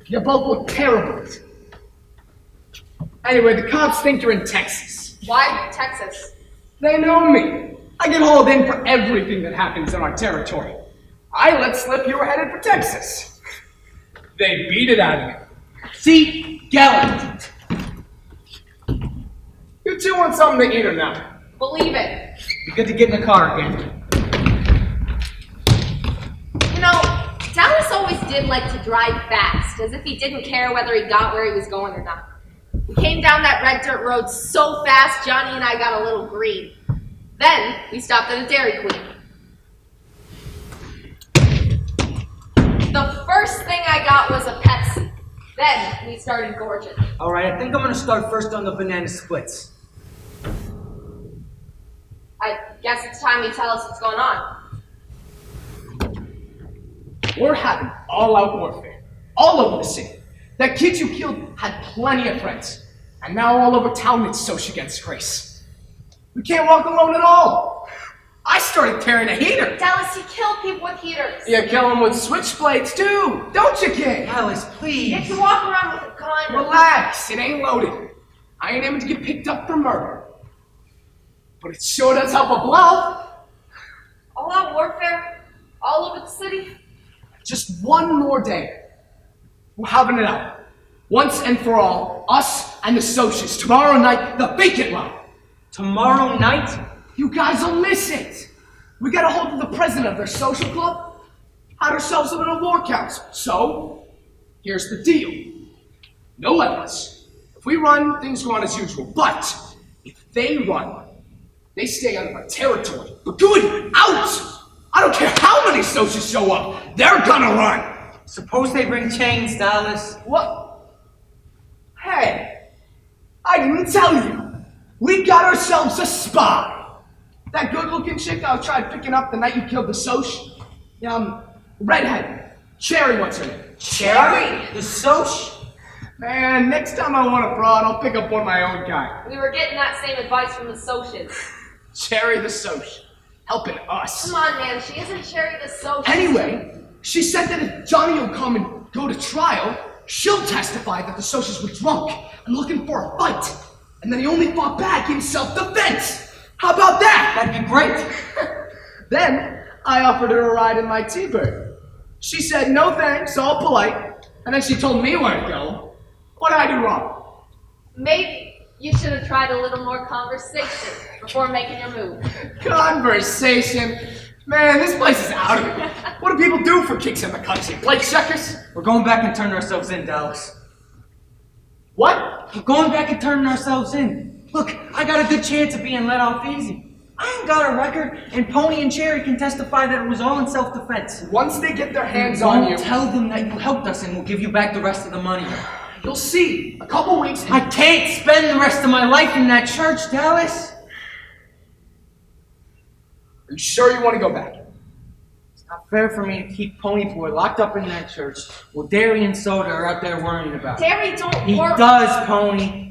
You both look terrible. Anyway, the cops think you're in Texas. Why Texas? They know me. I get hauled in for everything that happens in our territory. I let slip you were headed for Texas. They beat it out of me. See? Gallant! You two want something to eat or not? Believe it. Be good to get in the car again. You know, Dallas always did like to drive fast, as if he didn't care whether he got where he was going or not. We came down that red dirt road so fast, Johnny and I got a little green. Then, we stopped at a Dairy Queen. The first thing I got was a Pepsi. Then, we started gorging. Alright, I think I'm gonna start first on the banana splits. I guess it's time you tell us what's going on. We're having all-out warfare. All over the city. That kid you killed had plenty of friends. And now all over town it's Soch against Grace. We can't walk alone at all. I started tearing a heater. Dallas, you kill people with heaters. You kill them with switchblades too, don't you, kid? Alice, You please. can walk around with a gun. Relax, it ain't loaded. I ain't aiming to get picked up for murder. But it sure does help a bluff. All out warfare, all over the city. Just one more day. We're having it out. Once and for all, us and the Soches. Tomorrow night, the vacant lot. Tomorrow night? You guys will miss it. We got a hold of the president of their social club. Had ourselves a little war council. So, here's the deal. No evidence. If we run, things go on as usual. But, if they run, they stay out of our territory. But good, out! I don't care how many Soches show up. They're gonna run. Suppose they bring chains, Dallas. What? Hey, I didn't tell you. We got ourselves a spy. That good-looking chick I tried picking up the night you killed the Soch. Redhead. Cherry, what's her name? Cherry? The Soch? Man, next time I want a broad, I'll pick up one of my own kind. We were getting that same advice from the Soches. Cherry the Soch. Helping us. Come on, man, she isn't Cherry the Soch. Anyway, she said that if Johnny will come and go to trial, she'll testify that the Soches were drunk and looking for a fight. And then he only fought back in self-defense. How about that? That'd be great. Then I offered her a ride in my T-Bird. She said no thanks, all polite, and then she told me where to go. What did I do wrong? Maybe you should have tried a little more conversation before making your move. Conversation? Man, this place is out of it. What do people do for kicks in the country? Play checkers? We're going back and turning ourselves in, Dallas. What? We're going back and turning ourselves in. Look, I got a good chance of being let off easy. I ain't got a record, and Pony and Cherry can testify that it was all in self-defense. Once they get their hands on you, Tell them that you helped us and we'll give you back the rest of the money. you'll see. A couple weeks and I can't spend the rest of my life in that church, Dallas. Are you sure you want to go back? It's not fair for me to keep Pony Boy locked up in that church while Derry and Soda are out there worrying about it. Terry, don't He worry. does, Pony.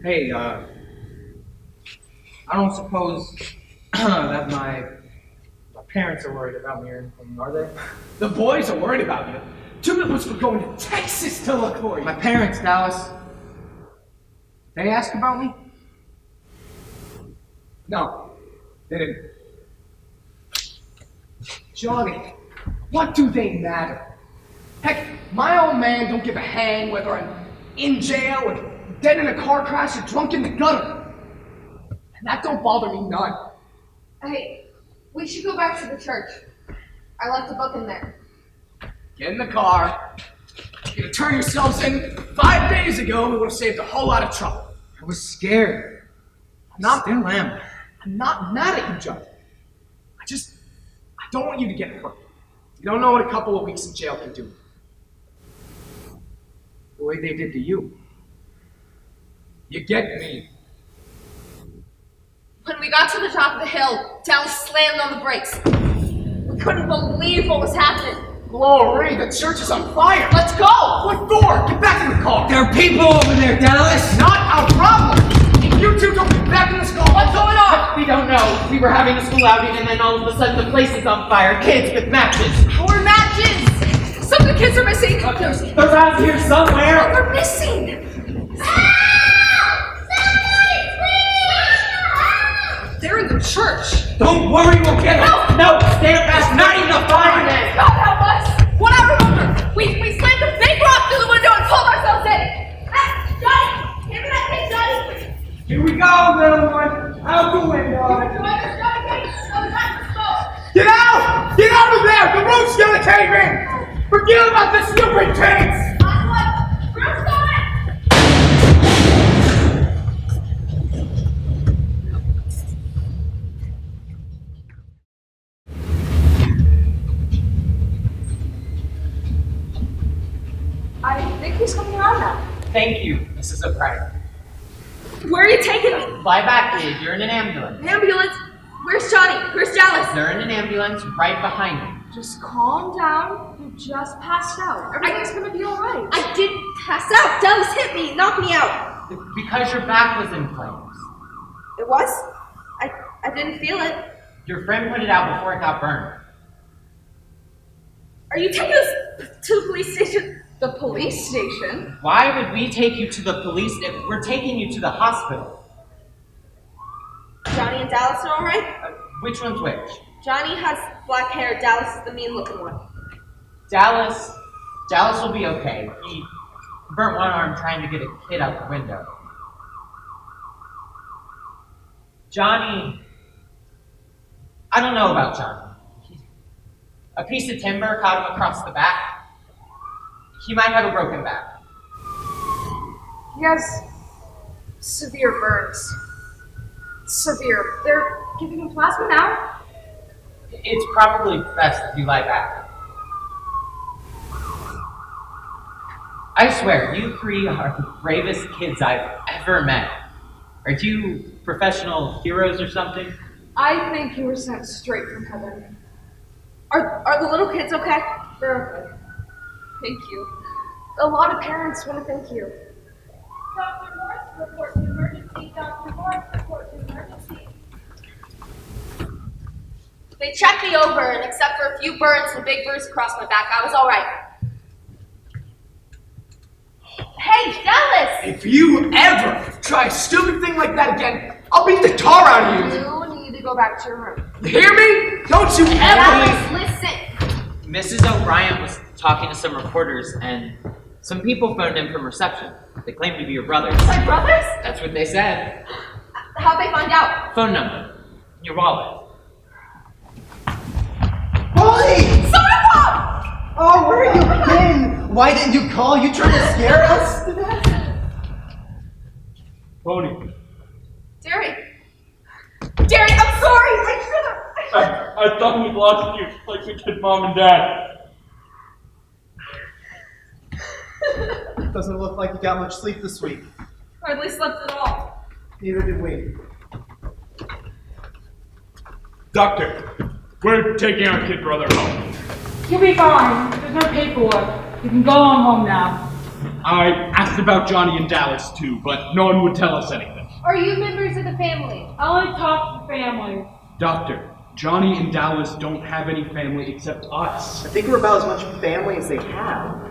Hey, I don't suppose that my parents are worried about me or anything, are they? The boys are worried about you. Two of us were going to Texas to look for you. My parents, Dallas. They ask about me? No, they didn't. Johnny, what do they matter? Heck, my old man don't give a hang whether I'm in jail or dead in a car crash or drunk in the gutter. And that don't bother me none. Hey, we should go back to the church. I left a book in there. Get in the car. You're gonna turn yourselves in. 5 days ago, we would have saved a whole lot of trouble. I was scared. Still am. I'm not mad at you, Johnny. I don't want you to get hurt. You don't know what a couple of weeks in jail can do. The way they did to you. You get me. When we got to the top of the hill, Dallas slammed on the brakes. We couldn't believe what was happening. Glory, the church is on fire. Let's go! What for? Get back in the car. There are people over there, Dallas! Not our problem. If you two don't get back in this car, What's going on? We don't know. We were having a school outing and then all of a sudden the place is on fire. Kids with matches. Our matches! Some of the kids are missing. They're around here somewhere. They're missing! They're in the church. Don't worry, we'll get them! No, stand back. Not even a fireman. God help us! What I remember, we slammed a big rock through the window and pulled ourselves in. Hey, Johnny! Give me that thing, Johnny! here we go, little one. Out the window. Get out! Get out of there! The roof's gonna cave in! Forget about this stupid kids! I think he's coming around now. Thank you, Mrs. O'Brien. Where are you taking me? Fly back, kid. You're in an ambulance. Ambulance? Where's Johnny? Where's Dallas? They're in an ambulance right behind you. Just calm down. You just passed out. Everything's gonna be alright. I didn't pass out. Dallas hit me, knocked me out. Because your back was in flames. It was? I didn't feel it. Your friend put it out before it got burned. Are you taking us to the police station? The police station? Why would we take you to the police? We're taking you to the hospital. Johnny and Dallas are alright? Which one's which? Johnny has black hair, Dallas is the mean looking one. Dallas will be okay. He burnt one arm trying to get a kid out the window. Johnny, I don't know about Johnny. A piece of timber caught him across the back. He might have a broken back. He has severe burns. Severe. They're giving him plasma now? It's probably best if you lie back. I swear, you three are the bravest kids I've ever met. Are you professional heroes or something? I think you were sent straight from heaven. Are the little kids okay? They're okay. Thank you. A lot of parents want to thank you. Dr. Morris, report to emergency. Dr. Morris, report to emergency. They checked me over, and except for a few burns and a big bruise across my back, I was alright. Hey, Dallas! If you ever try a stupid thing like that again, I'll beat the tar out of you. You need to go back to your room. You hear me? Don't you ever Dallas, listen! Mrs. O'Brien was talking to some reporters, and some people phoned in from reception. They claimed to be your brothers. My brothers? That's what they said. How'd they find out? Phone number. Your wallet. Bully! Someone! Oh, where have you been? Why didn't you call? You trying to scare us to death? Pony, Derry, I'm sorry! I should've... I thought we lost you like we did Mom and Dad. Doesn't look like you got much sleep this week. Hardly slept at all. Neither did we. Doctor, we're taking our kid brother home. You'll be fine. There's no paperwork. You can go on home now. I asked about Johnny and Dallas too, but no one would tell us anything. Are you members of the family? I only talk to the family. Doctor, Johnny and Dallas don't have any family except us. I think we're about as much family as they have.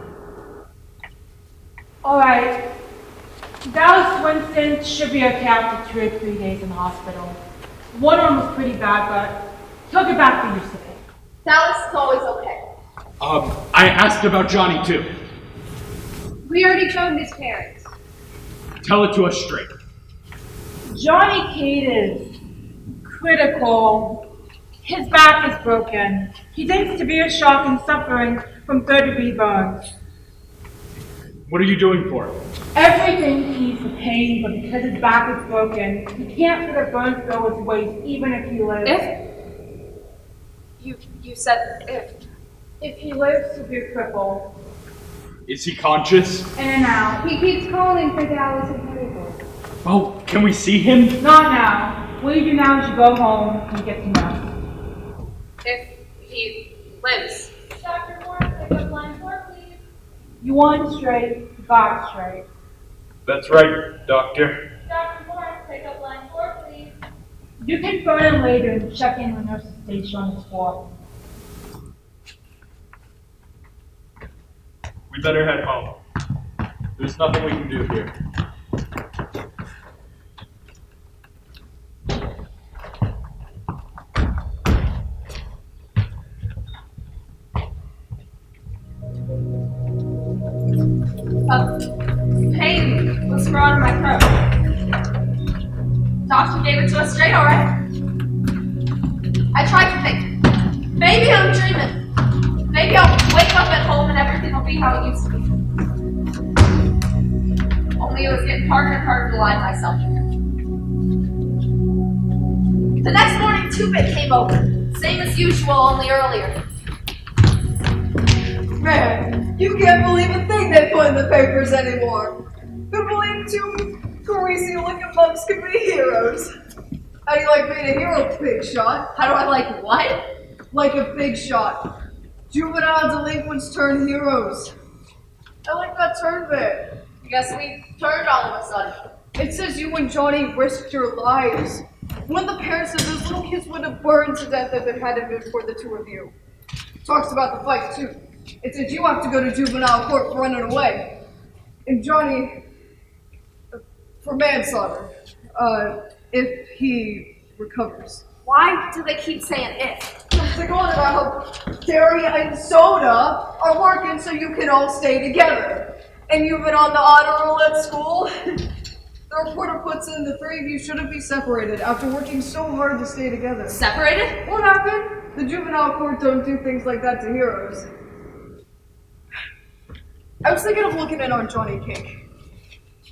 Alright. Dallas Winston should be okay after 2 or 3 days in the hospital. One arm was pretty bad, but he'll get back to you soon. Dallas is always okay. I asked about Johnny too. We already phoned his parents. Tell it to us straight. Johnny Cade is critical. His back is broken. He's in severe shock and suffering from third-degree burns. What are you doing for him? Everything he's for pain, but because his back is broken, he can't let the burns go his waist, even if he lives. You said if. If he lives, he'll be a cripple. Is he conscious? In and out. He keeps calling for Dallas and Harry. Oh, can we see him? Not now. What you do now is you go home and get some rest. If he lives. Dr. Morris, pick up line 4, please. You want it straight, you got it straight. That's right, Doctor. Dr. Morris, pick up line 4, please. You can phone him later and check in with nurse's station on his floor. We better head home. There's nothing we can do here. Pain was growing in my throat. Doctor gave it to us straight, alright? I tried to think. Maybe I'm dreaming. Maybe I'll wake up at home and everything will be how it used to be. Only it was getting harder and harder to lie to myself. The next morning, 2-Bit came over. Same as usual, only earlier. Man, you can't believe a thing they put in the papers anymore. Who believe two greasy-looking bugs can be heroes? How do you like being a hero, Big Shot? How do I like what? Like a big shot. Juvenile delinquents turn heroes. I like that turn bit. Guess we turned all of a sudden. It says you and Johnny risked your lives. One of the parents said those little kids would have burned to death if it hadn't been for the two of you. Talks about the fight too. It says you have to go to juvenile court for running away. And Johnny, for manslaughter, if he recovers. Why do they keep saying if? They're going about how dairy and soda are working so you can all stay together. And you've been on the honor roll at school. The reporter puts in the three of you shouldn't be separated after working so hard to stay together. Separated? What happened? The juvenile court don't do things like that to heroes. I was thinking of looking in on Johnny Cake.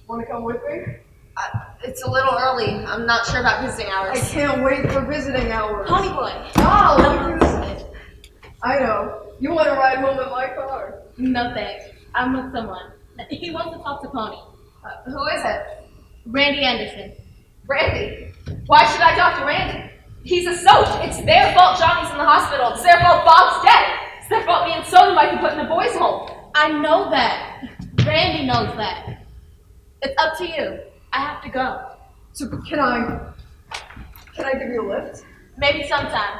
Want to come with me? It's a little early. I'm not sure about visiting hours. I can't wait for visiting hours. Pony boy. Oh, look who's... I know. You want to ride home in my car? No thanks. I'm with someone. He wants to talk to Pony. Who is it? Randy Anderson. Randy. Why should I talk to Randy? He's a soch. It's their fault Johnny's in the hospital. It's their fault Bob's dead. It's their fault me and Soda might be put in a boys' home. I know that. Randy knows that. It's up to you. I have to go. So can I give you a lift? Maybe sometime.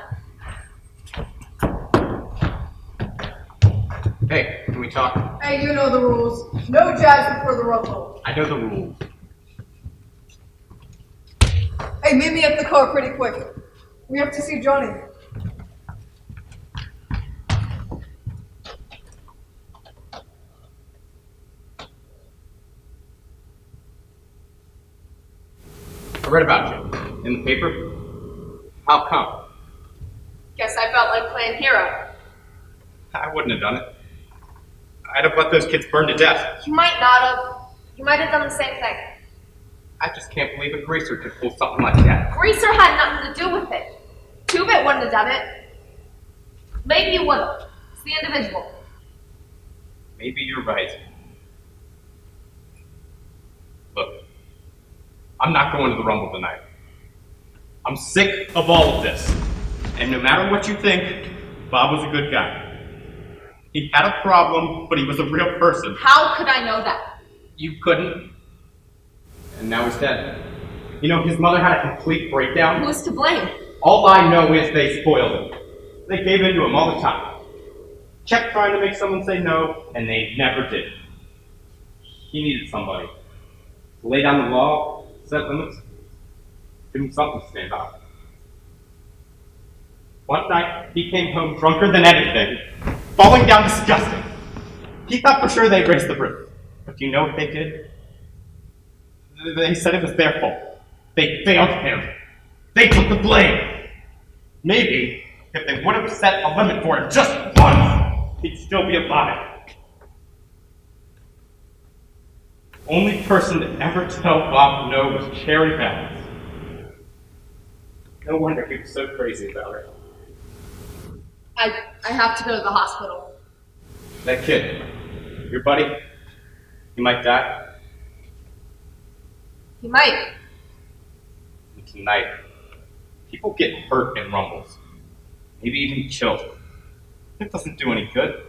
Hey, can we talk? Hey, you know the rules. No jazz before the rumble. I know the rules. Hey, meet me at the car pretty quick. We have to see Johnny. I read about you in the paper. How come? Guess I felt like playing hero. I wouldn't have done it. I'd have let those kids burn to death. You might not have. You might have done the same thing. I just can't believe a greaser could pull something like that. Greaser had nothing to do with it. Two-Bit wouldn't have done it. Maybe you would have. It's the individual. Maybe you're right. Look, I'm not going to the Rumble tonight. I'm sick of all of this. And no matter what you think, Bob was a good guy. He had a problem, but he was a real person. How could I know that? You couldn't. And now he's dead. You know, his mother had a complete breakdown. Who's to blame? All I know is they spoiled him. They gave in to him all the time. Kept trying to make someone say no, and they never did. He needed somebody to lay down the law, set limits, give him something to stand by. One night, he came home drunker than anything, falling down disgusting. He thought for sure they'd raise the roof. But do you know what they did? They said it was their fault. They failed him. They took the blame. Maybe if they would have set a limit for him just once, he'd still be alive. Only person to ever tell Bob no was Cherry Valance. No wonder he was so crazy about her. I have to go to the hospital. That kid, your buddy, he might die. He might. And tonight, people get hurt in rumbles. Maybe even killed. It doesn't do any good.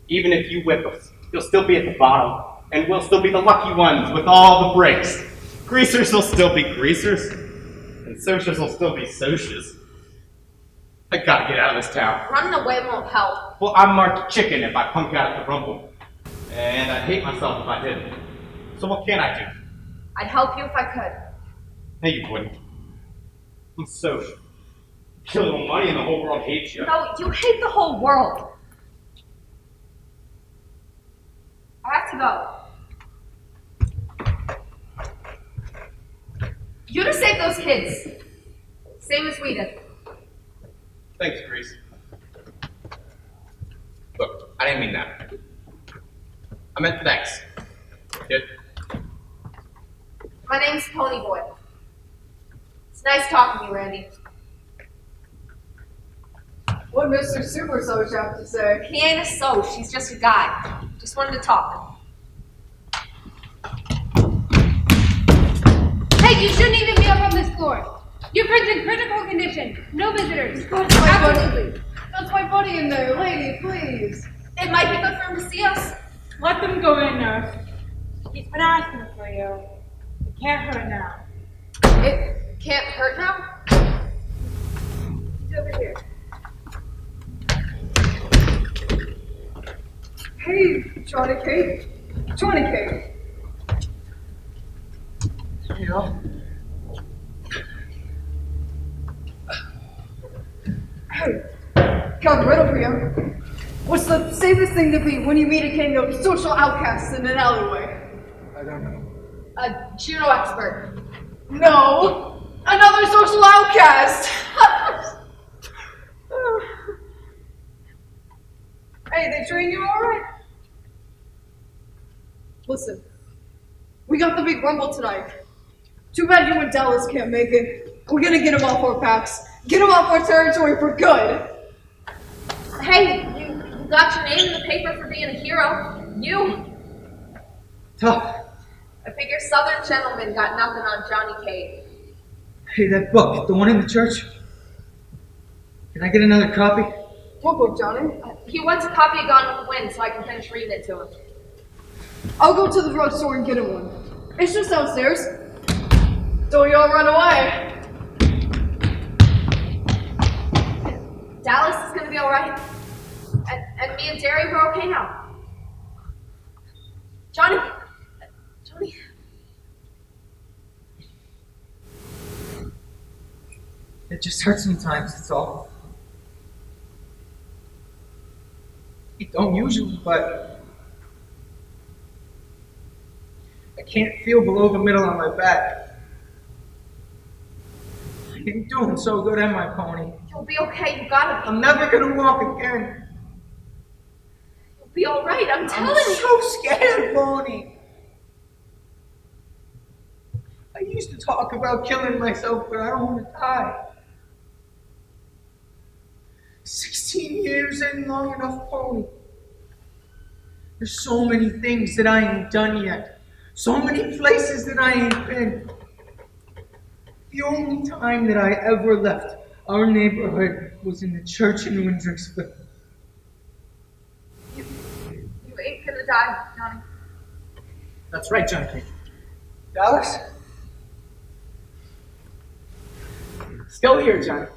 Even if you whip us, you'll still be at the bottom, and we'll still be the lucky ones with all the breaks. Greasers will still be greasers, and socias will still be socias. I gotta get out of this town. Running away won't help. Well, I'm marked chicken if I punk out at the rumble. And I'd hate myself if I didn't. So what can I do? I'd help you if I could. Hey, you wouldn't. I'm social. Kill a little money and the whole world hates you. No, you hate the whole world. I have to go. You to save those kids. Same as we did. Thanks, Grease. Look, I didn't mean that. I meant thanks. Kid. My name's Pony Boy. It's nice talking to you, Randy. What Mr. Super Soch have to say? He ain't a soch, he's just a guy. Just wanted to talk. you shouldn't even be up on this floor. Your friend's in critical condition. No visitors. That's my Absolutely. buddy. That's my buddy in there. Lady, please. It might be good for him to see us. Let them go in, nurse. He's been asking for you. It can't hurt now. It can't hurt now? He's over here. Hey, Johnny Cake. Johnny Cake. You know? Hey, got a riddle for you. What's the safest thing to be when you meet a king of social outcasts in an alleyway? I don't know. A judo expert. No! Another social outcast! Hey, they train you alright? Listen, we got the big rumble tonight. Too bad you and Dallas can't make it. We're gonna get him off our backs. Get him off our territory for good. Hey, you got your name in the paper for being a hero. You. Tough. I figure Southern gentlemen got nothing on Johnny Cade. Hey, that book, the one in the church. Can I get another copy? What book, Johnny? He wants a copy of Gone with the Wind so I can finish reading it to him. I'll go to the drugstore and get him one. It's just downstairs. Don't you all run away. Dallas is gonna be alright. And me and Derry, we're okay now. Johnny. It just hurts sometimes, that's all. It don't usually, but I can't feel below the middle on my back. I ain't doing so good, am I, Pony? You'll be okay, you gotta be. I'm never gonna walk again. You'll be alright, I'm telling I'm you. so scared, Pony. I used to talk about killing myself, but I don't want to die. 16 years ain't long enough, Pony. There's so many things that I ain't done yet. So many places that I ain't been. The only time that I ever left our neighborhood was in the church in Windricksville. You ain't gonna die, Johnny. That's right, John Cage. Dallas? Still here, Johnny.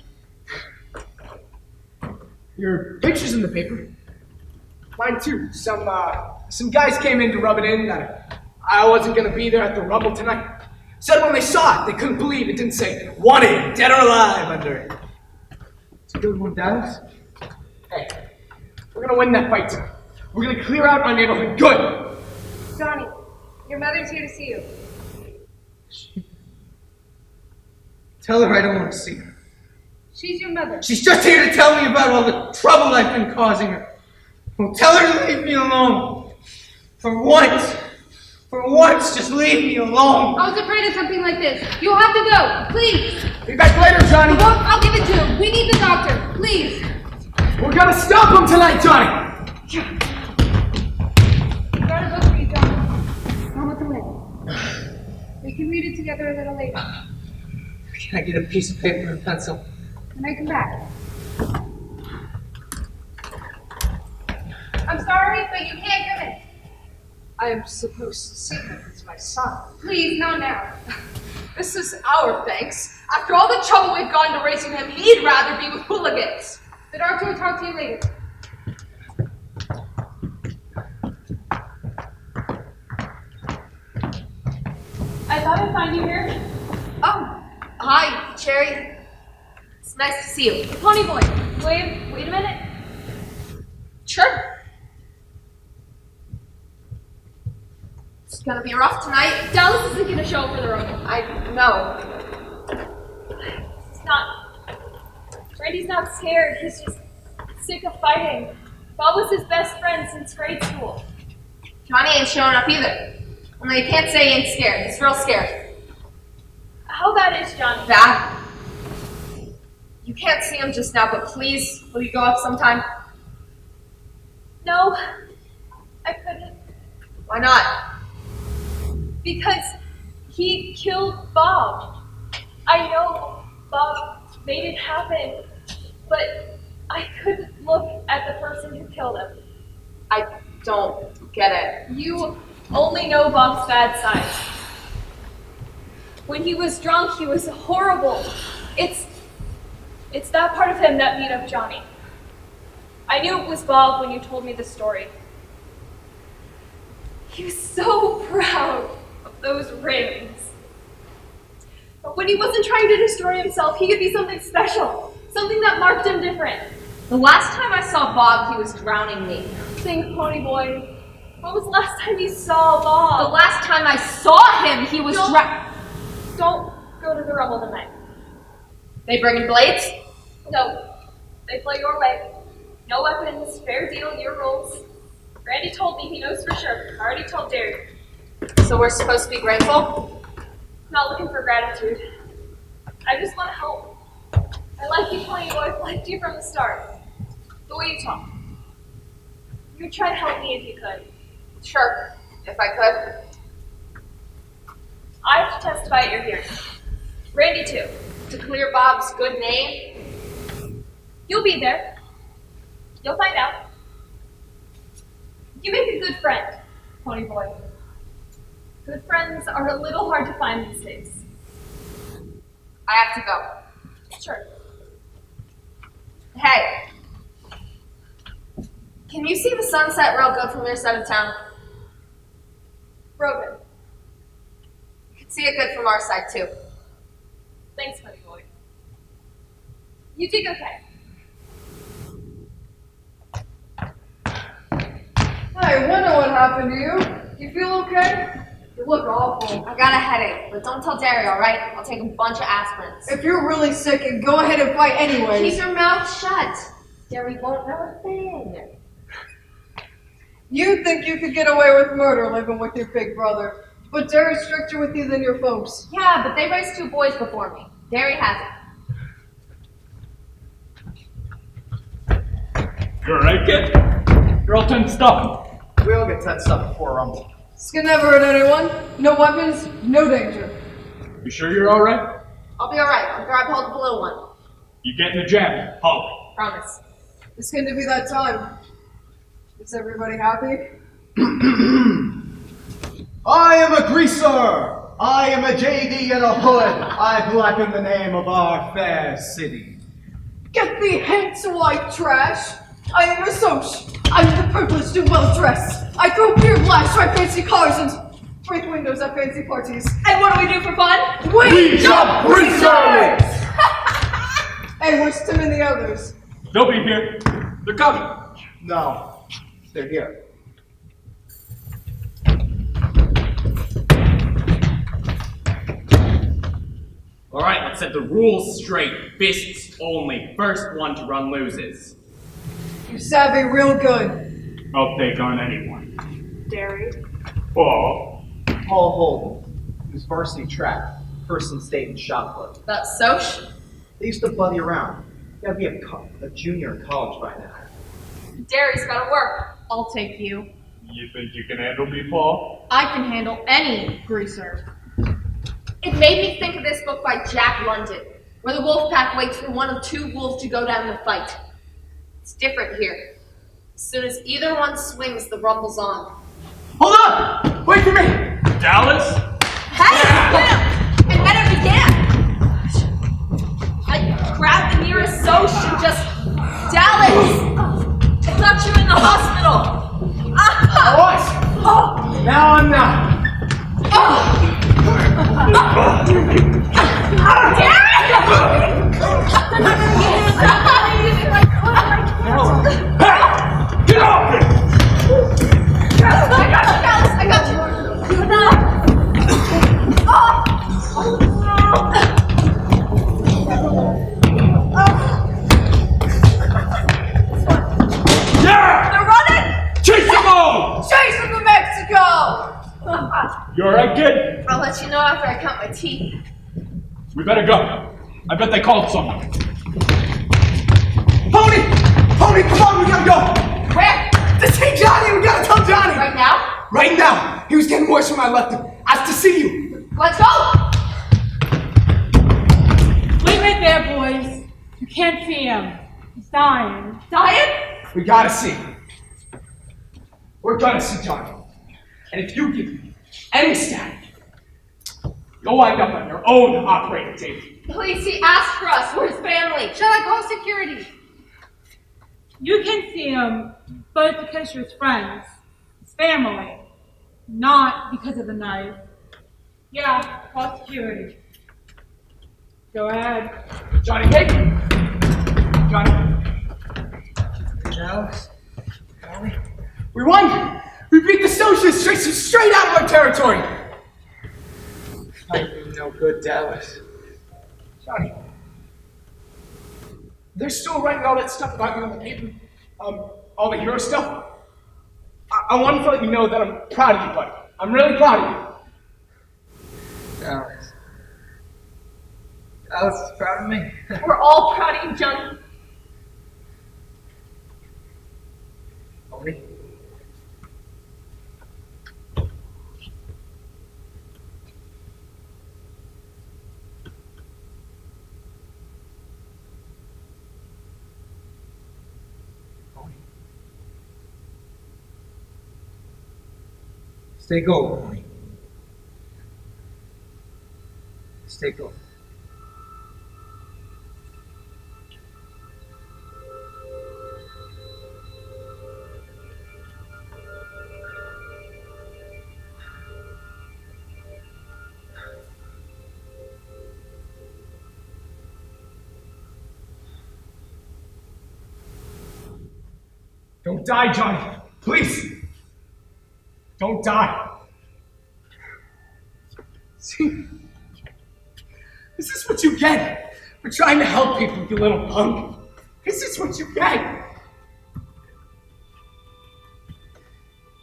Your picture's in the paper. Mine too. Some guys came in to rub it in that I wasn't gonna be there at the Rumble tonight. Said when they saw it, they couldn't believe it didn't say wanted, dead or alive under it. It's a good one, Dallas. Hey, we're gonna win that fight tonight. We're gonna clear out our neighborhood good. Johnny, your mother's here to see you. Tell her I don't want to see her. She's your mother. She's just here to tell me about all the trouble I've been causing her. Well, tell her to leave me alone. For once, just leave me alone. I was afraid of something like this. You'll have to go, please. Be back later, Johnny. Well, I'll give it to him. We need the doctor, please. We're gonna stop him tonight, Johnny. I got a book for you, Johnny. Gone with the Wind. We can read it together a little later. Can I get a piece of paper and pencil? When I come back. I'm sorry, but you can't come in. I am supposed to see him as my son. Please, not now. This is our thanks. After all the trouble we've gone to raising him, he'd rather be with hooligans. The doctor will talk to you later. I thought I'd find you here. Oh, hi, Cherry. It's nice to see you. Pony boy, wait a minute. Sure. It's gonna be rough tonight. Dallas isn't gonna show up for the rumble. I know. It's not. Randy's not scared. He's just sick of fighting. Bob was his best friend since grade school. Johnny ain't showing up either. Only you can't say he ain't scared. He's real scared. How bad is Johnny? Bad. You can't see him just now, but please, will you go up sometime? No, I couldn't. Why not? Because He killed Bob. I know Bob made it happen, but I couldn't look at the person who killed him. I don't get it. You only know Bob's bad side. When he was drunk, he was horrible. It's that part of him that beat up Johnny. I knew it was Bob when you told me the story. He was so proud of those rings. But when he wasn't trying to destroy himself, he could be something special, something that marked him different. The last time I saw Bob, he was drowning me. Think, Pony Boy. When was the last time you saw Bob? The last time I saw him, he was Don't go to the Rumble tonight. They bringing blades? No. They play your way. No weapons, fair deal, your rules. Randy told me he knows for sure. I already told Derry. So we're supposed to be grateful? Not looking for gratitude. I just want to help. I like you, Pony Boy. I liked you from the start. The way you talk. You would try to help me if you could. Sure, if I could. I have to testify at your hearing. Randy too. To clear Bob's good name? You'll be there. You'll find out. You make a good friend, Pony Boy. Good friends are a little hard to find these days. I have to go. Sure. Hey. Can you see the sunset real good from your side of town? Brogan. You can see it good from our side too. Thanks, Pony Boy. You did okay. I wonder what happened to you. You feel okay? You look awful. I got a headache, but don't tell Derry, alright? I'll take a bunch of aspirins. If you're really sick, go ahead and fight anyways. Keep your mouth shut. Derry won't know a thing. You think you could get away with murder living with your big brother, but Derry's stricter with you than your folks. Yeah, but they raised 2 boys before me. Derry hasn't. You alright, kid? You're all tensed up. We all get tensed up before a rumble. This can never hurt anyone. No weapons, no danger. You sure you're alright? I'll be alright. I'll grab hold of the little one. You get in the jam, Hulk. Promise. It's going to be that time. Is everybody happy? I am a greaser! I am a JD and a hood! I blacken the name of our fair city. Get thee hence, white trash! I am a soch. I'm the privileged and well-dressed. I throw beer blasts, drive fancy cars, and break windows at fancy parties. And what do we do for fun? We jump greasers! Hey, where's Tim and the others? They'll be here. They're coming. No, they're here. Alright, let's set the rules straight. Fists only. First one to run loses. You savvy real good. I'll take on anyone. Derry. Paul. Paul Holden, who's varsity track, first in state in shot put. That's Soch? They used to buddy around. You gotta be a junior in college by now. Derry's gotta work. I'll take you. You think you can handle me, Paul? I can handle any greaser. It made me think of this book by Jack London, where the wolf pack waits for one of 2 wolves to go down the fight. It's different here. As soon as either one swings, the rumble's on. Hold on! Wait for me! Dallas? Hey! Yeah. And then it began! I grabbed the nearest Soch and just... Dallas! I thought you were in the hospital! I was! Now I'm not. Hey! Get off it! I got you! Yeah! They're running! Chase them all! Chase them to Mexico! You alright, kid? I'll let you know after I count my teeth. We better go. I bet they called someone. Pony! Pony, come on, we gotta go! Where? To see Johnny, we gotta tell Johnny! Right now? Right now! He was getting worse when I left him. Asked to see you. Let's go! Wait right there, boys. You can't see him. He's dying. Dying? We gotta see. We're gonna see Johnny. And if you give me any static, you'll wind up on your own operating table. Please, he asked for us. We're his family. Shall I call security? You can see him, but it's because you're his friends. His family. Not because of the knife. Yeah, call security. Go ahead. Johnny Cake! Johnny. Dallas? Johnny? We won! We beat the socialists straight out of our territory! I'm no good, Dallas. Johnny. They're still writing all that stuff about you in the paper. All the hero stuff. I wanted to let you know that I'm proud of you, buddy. I'm really proud of you. Dallas. Dallas is proud of me. We're all proud of you, Johnny. Tony? Stay gold, Tony. Stay gold. Don't die, Johnny. Please. Don't die. See? This is what you get for trying to help people, you little punk. This is what you get.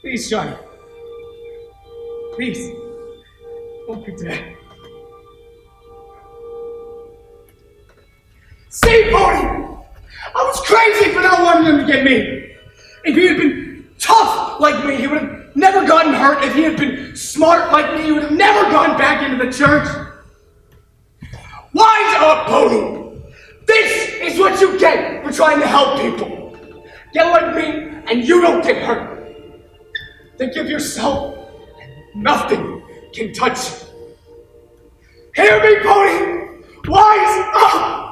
Please, Johnny. Please. Don't be dead. See, Bodie! I was crazy for not wanting him to get me. If he had been tough like me, he would have never gotten hurt. If he had been smart like me, he would have never gone back into the church. Wise up, Bodie! This is what you get for trying to help people. Get like me, and you don't get hurt. Think of yourself, and nothing can touch you. Hear me, Bodie! Wise up!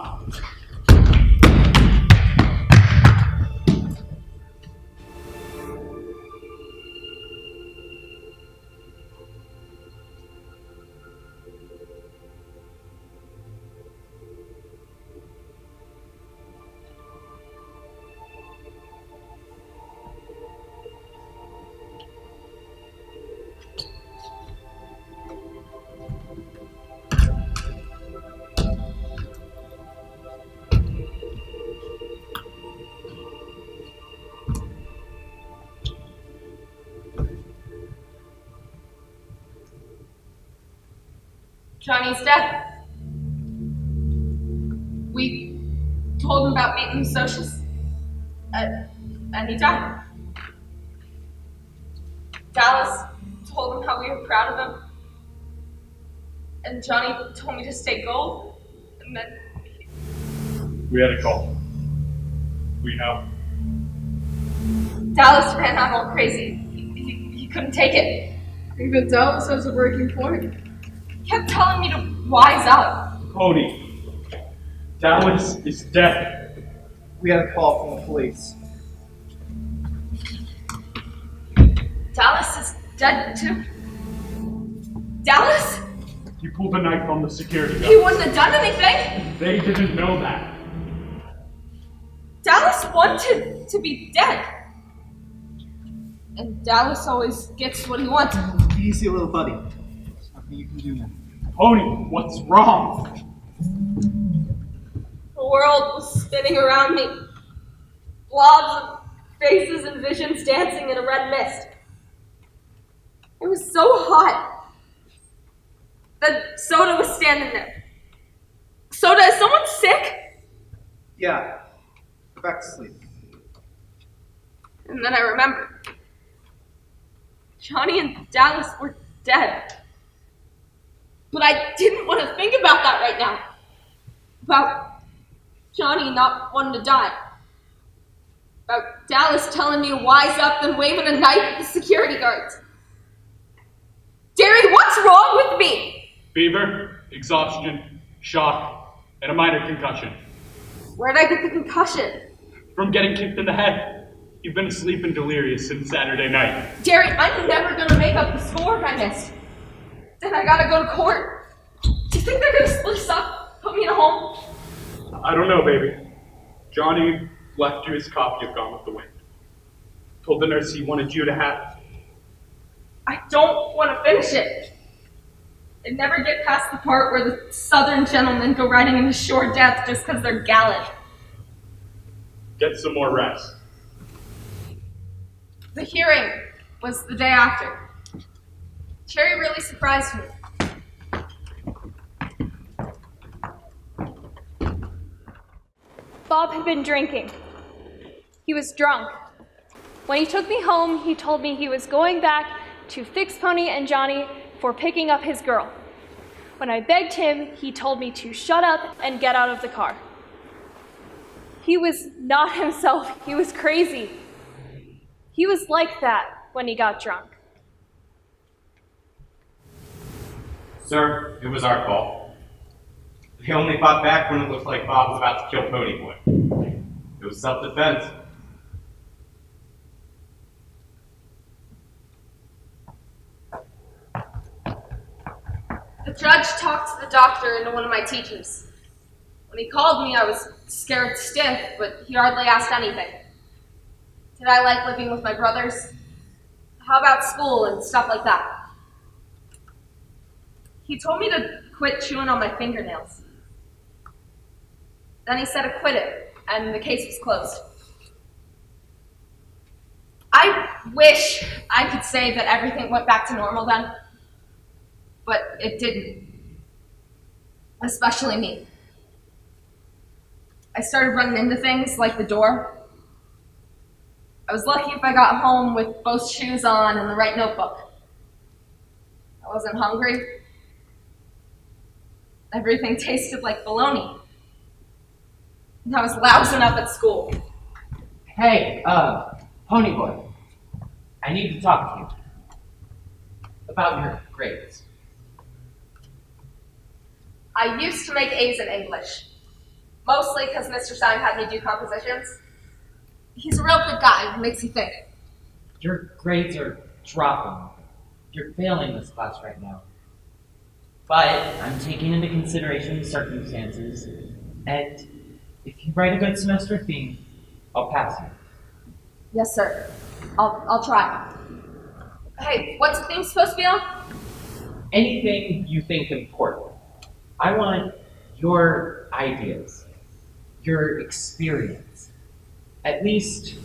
Johnny's death. We told him about beating the socialists, and he died. Dallas told him how we were proud of him, and Johnny told me to stay gold, and then We had a call. We know. Dallas ran out all crazy. He couldn't take it. Even Dallas has a breaking point. He kept telling me to wise up. Cody, Dallas is dead. We had a call from the police. Dallas is dead too. Dallas? He pulled a knife on the security He guard. wouldn't have done anything. They didn't know that. Dallas wanted to be dead. And Dallas always gets what he wants. Easy, little buddy. There's nothing you can do now. Tony, what's wrong? The world was spinning around me. Blobs of faces and visions dancing in a red mist. It was so hot. The soda was standing there. Soda, is someone sick? Yeah. Go back to sleep. And then I remembered. Johnny and Dallas were dead. But I didn't want to think about that right now. About Johnny not wanting to die. About Dallas telling me to wise up and waving a knife at the security guards. Derry, what's wrong with me? Fever, exhaustion, shock, and a minor concussion. Where'd I get the concussion? From getting kicked in the head. You've been asleep and delirious since Saturday night. Derry, I'm never gonna make up the schoolwork I missed. Then I gotta go to court. Do you think they're gonna split us up, put me in a home? I don't know, baby. Johnny left you his copy of Gone with the Wind. Told the nurse he wanted you to have it. I don't want to finish it. I never get past the part where the southern gentlemen go riding into sure death just because they're gallant. Get some more rest. The hearing was the day after. Cherry really surprised me. Bob had been drinking. He was drunk. When he took me home, he told me he was going back to fix Pony and Johnny for picking up his girl. When I begged him, he told me to shut up and get out of the car. He was not himself. He was crazy. He was like that when he got drunk. Sir, it was our fault. We only fought back when it looked like Bob was about to kill Ponyboy. It was self-defense. The judge talked the doctor into one of my teachers. When he called me, I was scared stiff, but he hardly asked anything. Did I like living with my brothers? How about school and stuff like that? He told me to quit chewing on my fingernails. Then he said acquitted, and the case was closed. I wish I could say that everything went back to normal then, but it didn't. Especially me. I started running into things like the door. I was lucky if I got home with both shoes on and the right notebook. I wasn't hungry. Everything tasted like bologna. And I was lousing up at school. Hey, Ponyboy. I need to talk to you. About your grades. I used to make A's in English. Mostly because Mr. Stein had me do compositions. He's a real good guy who makes you think. Your grades are dropping. You're failing this class right now. But I'm taking into consideration the circumstances, and if you write a good semester theme, I'll pass you. Yes, sir. I'll try. Hey, what's the theme supposed to be on? Anything you think important. I want your ideas, your experience. At least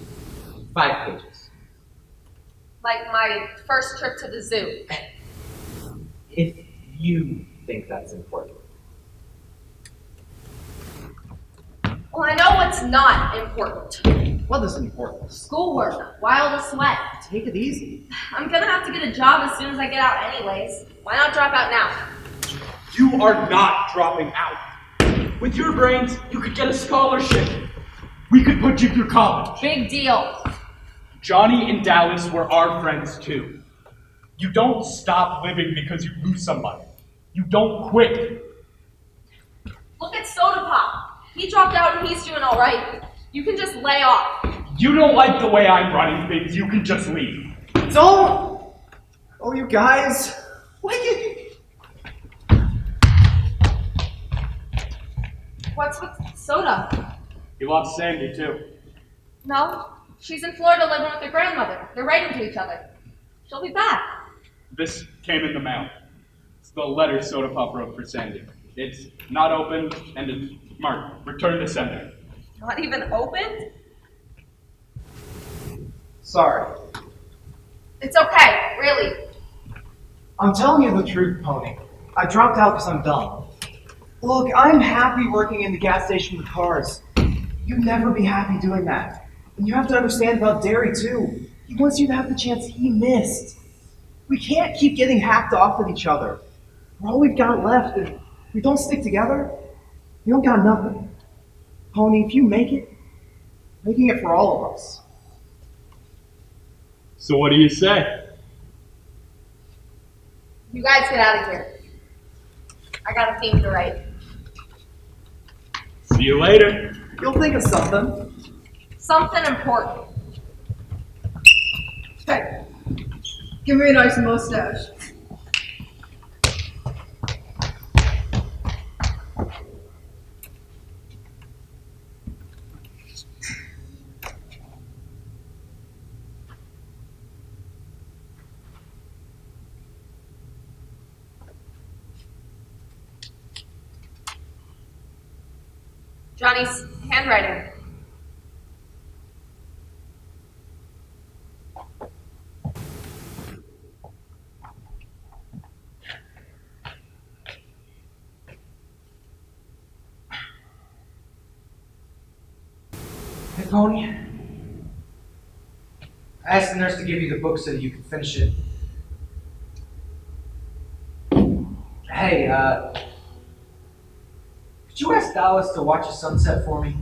5 pages. Like my first trip to the zoo. If you think that's important. Well, I know what's not important. What is important? Schoolwork, wildest sweat. Take it easy. I'm gonna have to get a job as soon as I get out anyways. Why not drop out now? You are not dropping out. With your brains, you could get a scholarship. We could put you through college. Big deal. Johnny and Dallas were our friends too. You don't stop living because you lose somebody. You don't quit. Look at Soda Pop. He dropped out and he's doing all right. You can just lay off. You don't like the way I'm running things, you can just leave. Don't! Oh, you guys. Why can't you... What's with Soda? He lost Sandy too. No, she's in Florida living with her grandmother. They're writing to each other. She'll be back. This came in the mail. It's the letter Soda Pop wrote for Sandy. It's not open and it's marked return to sender. Not even opened? Sorry. It's okay, really. I'm telling you the truth, Pony. I dropped out because I'm dumb. Look, I'm happy working in the gas station with cars. You'd never be happy doing that. And you have to understand about Derry, too. He wants you to have the chance he missed. We can't keep getting hacked off with each other. We're all we've got left, and if we don't stick together, we don't got nothing. Pony, if you make it, making it for all of us. So what do you say? You guys get out of here. I got a theme to write. See you later. You'll think of something. Something important. Hey, give me a nice mustache. Johnny's handwriting. Hey, Pony. I asked the nurse to give you the book so that you could finish it. Hey, could you ask Dallas to watch a sunset for me?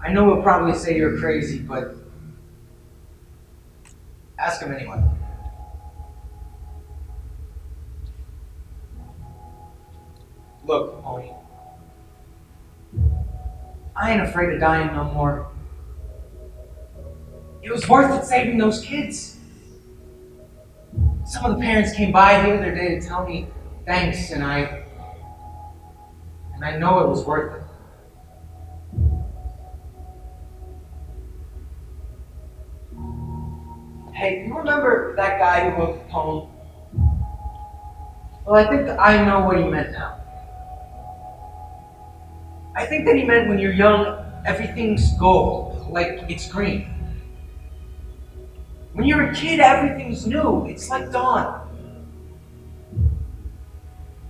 I know he'll probably say you're crazy, but ask him anyway. Look, Pony. I ain't afraid of dying no more. It was worth it saving those kids. Some of the parents came by the other day to tell me thanks, and I know it was worth it. Hey, you remember that guy who wrote the poem? Well, I think I know what he meant now. I think that he meant when you're young, everything's gold, like it's green. When you're a kid, everything's new. It's like dawn.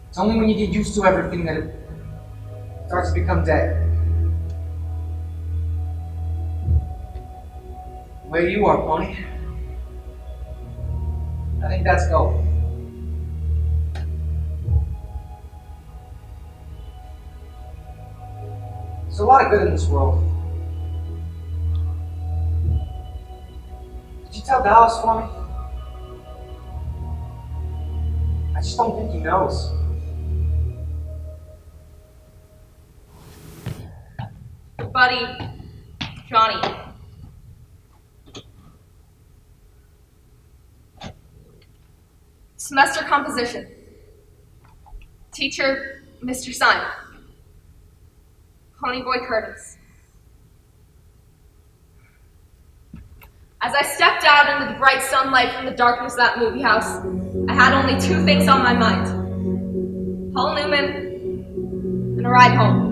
It's only when you get used to everything that it starts to become dead. Where you are, Pony. I think that's gold. There's a lot of good in this world. Did you tell Dallas for me? I just don't think he knows. Buddy, Johnny. Semester composition. Teacher, Mr. Simon. Ponyboy Curtis. As I stepped out into the bright sunlight from the darkness of that movie house, I had only two things on my mind. Paul Newman and a ride home.